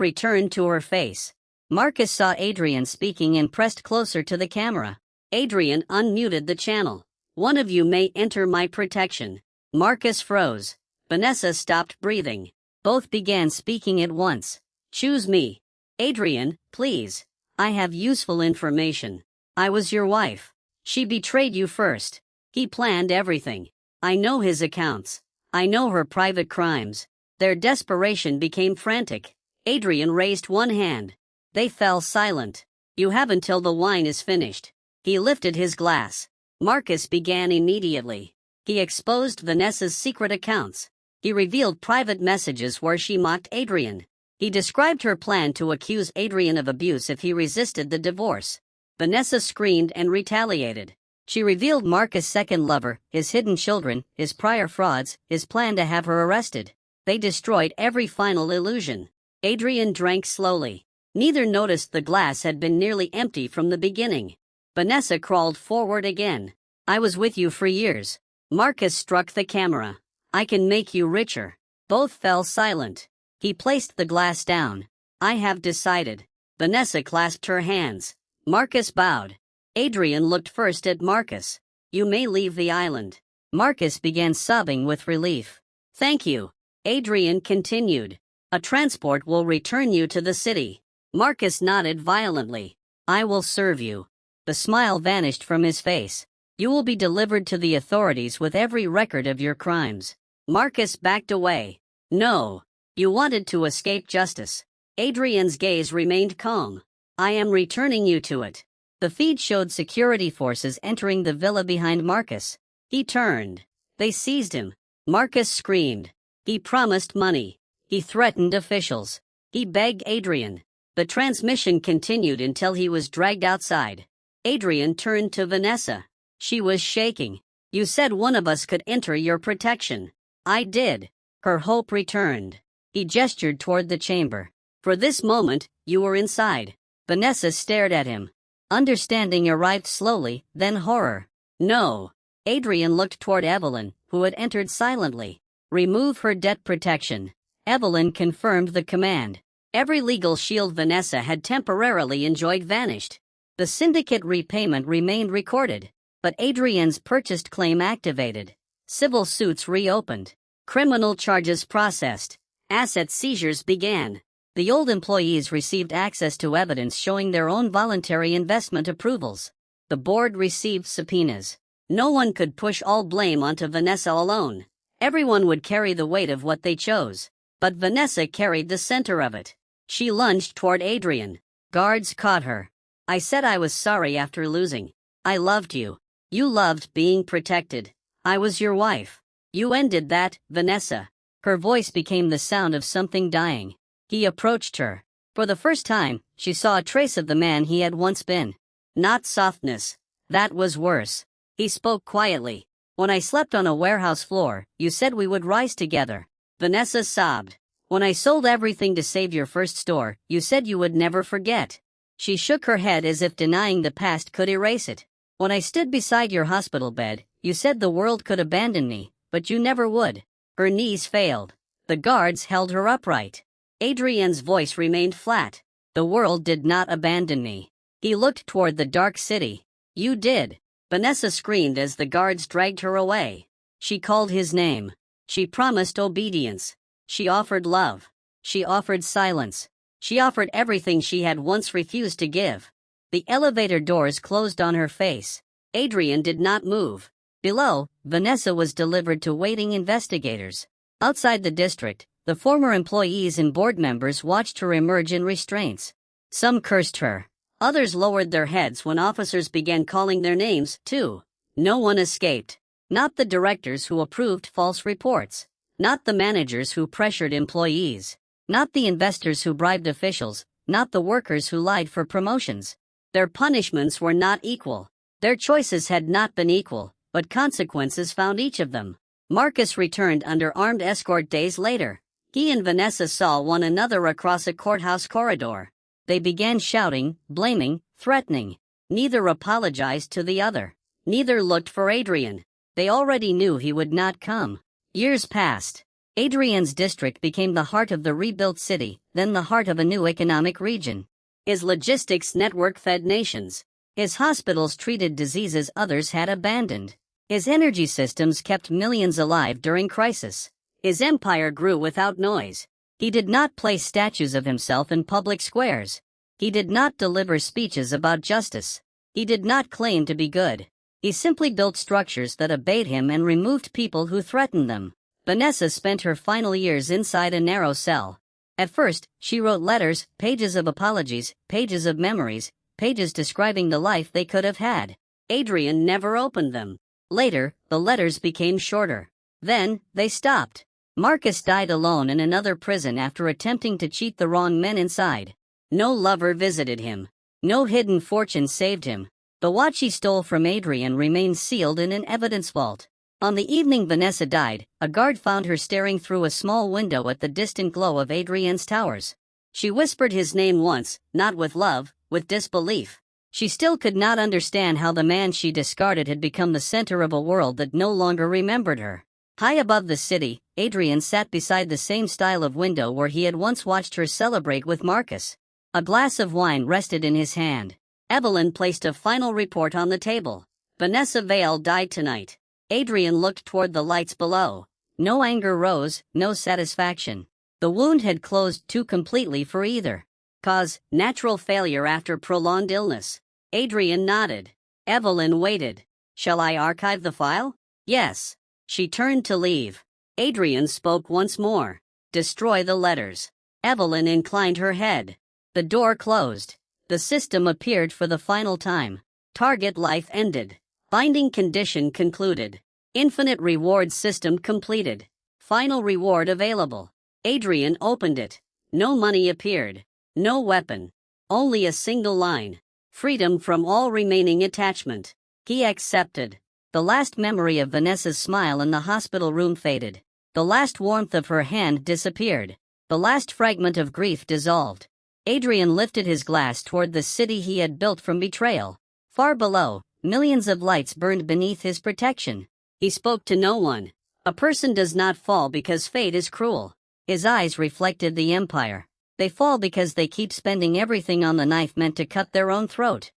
returned to her face. Marcus saw Adrian speaking and pressed closer to the camera. Adrian unmuted the channel. One of you may enter my protection. Marcus froze. Vanessa stopped breathing. Both began speaking at once. Choose me. Adrian, please. I have useful information. I was your wife. She betrayed you first. He planned everything. I know his accounts. I know her private crimes. Their desperation became frantic. Adrian raised one hand. They fell silent. You have until the wine is finished. He lifted his glass. Marcus began immediately. He exposed Vanessa's secret accounts. He revealed private messages where she mocked Adrian. He described her plan to accuse Adrian of abuse if he resisted the divorce. Vanessa screamed and retaliated. She revealed Marcus' second lover, his hidden children, his prior frauds, his plan to have her arrested. They destroyed every final illusion. Adrian drank slowly. Neither noticed the glass had been nearly empty from the beginning. Vanessa crawled forward again. I was with you for years. Marcus struck the camera. I can make you richer. Both fell silent. He placed the glass down. I have decided. Vanessa clasped her hands. Marcus bowed. Adrian looked first at Marcus. You may leave the island. Marcus began sobbing with relief. Thank you. Adrian continued. A transport will return you to the city. Marcus nodded violently. I will serve you. The smile vanished from his face. You will be delivered to the authorities with every record of your crimes. Marcus backed away. No. You wanted to escape justice. Adrian's gaze remained calm. I am returning you to it. The feed showed security forces entering the villa behind Marcus. He turned. They seized him. Marcus screamed. He promised money. He threatened officials. He begged Adrian. The transmission continued until he was dragged outside. Adrian turned to Vanessa. She was shaking. You said one of us could enter your protection. I did. Her hope returned. He gestured toward the chamber. For this moment, you were inside. Vanessa stared at him. Understanding arrived slowly, then horror. No. Adrian looked toward Evelyn, who had entered silently. Remove her debt protection. Evelyn confirmed the command. Every legal shield Vanessa had temporarily enjoyed vanished. The syndicate repayment remained recorded, but Adrian's purchased claim activated. Civil suits reopened. Criminal charges processed. Asset seizures began. The old employees received access to evidence showing their own voluntary investment approvals. The board received subpoenas. No one could push all blame onto Vanessa alone. Everyone would carry the weight of what they chose. But Vanessa carried the center of it. She lunged toward Adrian. Guards caught her. I said I was sorry after losing. I loved you. You loved being protected. I was your wife. You ended that, Vanessa. Her voice became the sound of something dying. He approached her. For the first time, she saw a trace of the man he had once been. Not softness. That was worse. He spoke quietly. When I slept on a warehouse floor, you said we would rise together. Vanessa sobbed. When I sold everything to save your first store, you said you would never forget. She shook her head as if denying the past could erase it. When I stood beside your hospital bed, you said the world could abandon me, but you never would. Her knees failed. The guards held her upright. Adrian's voice remained flat. The world did not abandon me. He looked toward the dark city. You did. Vanessa screamed as the guards dragged her away. She called his name. She promised obedience. She offered love. She offered silence. She offered everything she had once refused to give. The elevator doors closed on her face. Adrian did not move. Below, Vanessa was delivered to waiting investigators. Outside the district, the former employees and board members watched her emerge in restraints. Some cursed her. Others lowered their heads when officers began calling their names, too. No one escaped. Not the directors who approved false reports. Not the managers who pressured employees. Not the investors who bribed officials. Not the workers who lied for promotions. Their punishments were not equal. Their choices had not been equal, but consequences found each of them. Marcus returned under armed escort days later. He and Vanessa saw one another across a courthouse corridor. They began shouting, blaming, threatening. Neither apologized to the other. Neither looked for Adrian. They already knew he would not come. Years passed. Adrian's district became the heart of the rebuilt city, then the heart of a new economic region. His logistics network fed nations. His hospitals treated diseases others had abandoned. His energy systems kept millions alive during crisis. His empire grew without noise. He did not place statues of himself in public squares. He did not deliver speeches about justice. He did not claim to be good. He simply built structures that obeyed him and removed people who threatened them. Vanessa spent her final years inside a narrow cell. At first, she wrote letters, pages of apologies, pages of memories, pages describing the life they could have had. Adrian never opened them. Later, the letters became shorter. Then, they stopped. Marcus died alone in another prison after attempting to cheat the wrong men inside. No lover visited him. No hidden fortune saved him. The watch he stole from Adrian remains sealed in an evidence vault. On the evening Vanessa died, a guard found her staring through a small window at the distant glow of Adrian's towers. She whispered his name once, not with love, with disbelief. She still could not understand how the man she discarded had become the center of a world that no longer remembered her. High above the city, Adrian sat beside the same style of window where he had once watched her celebrate with Marcus. A glass of wine rested in his hand. Evelyn placed a final report on the table. Vanessa Vale died tonight. Adrian looked toward the lights below. No anger rose, no satisfaction. The wound had closed too completely for either. Cause, natural failure after prolonged illness. Adrian nodded. Evelyn waited. Shall I archive the file? Yes. She turned to leave. Adrian spoke once more. Destroy the letters. Evelyn inclined her head. The door closed. The system appeared for the final time. Target life ended. Binding condition concluded. Infinite reward system completed. Final reward available. Adrian opened it. No money appeared. No weapon. Only a single line. Freedom from all remaining attachment. He accepted. The last memory of Vanessa's smile in the hospital room faded. The last warmth of her hand disappeared. The last fragment of grief dissolved. Adrian lifted his glass toward the city he had built from betrayal. Far below, millions of lights burned beneath his protection. He spoke to no one. A person does not fall because fate is cruel. His eyes reflected the empire. They fall because they keep spending everything on the knife meant to cut their own throat.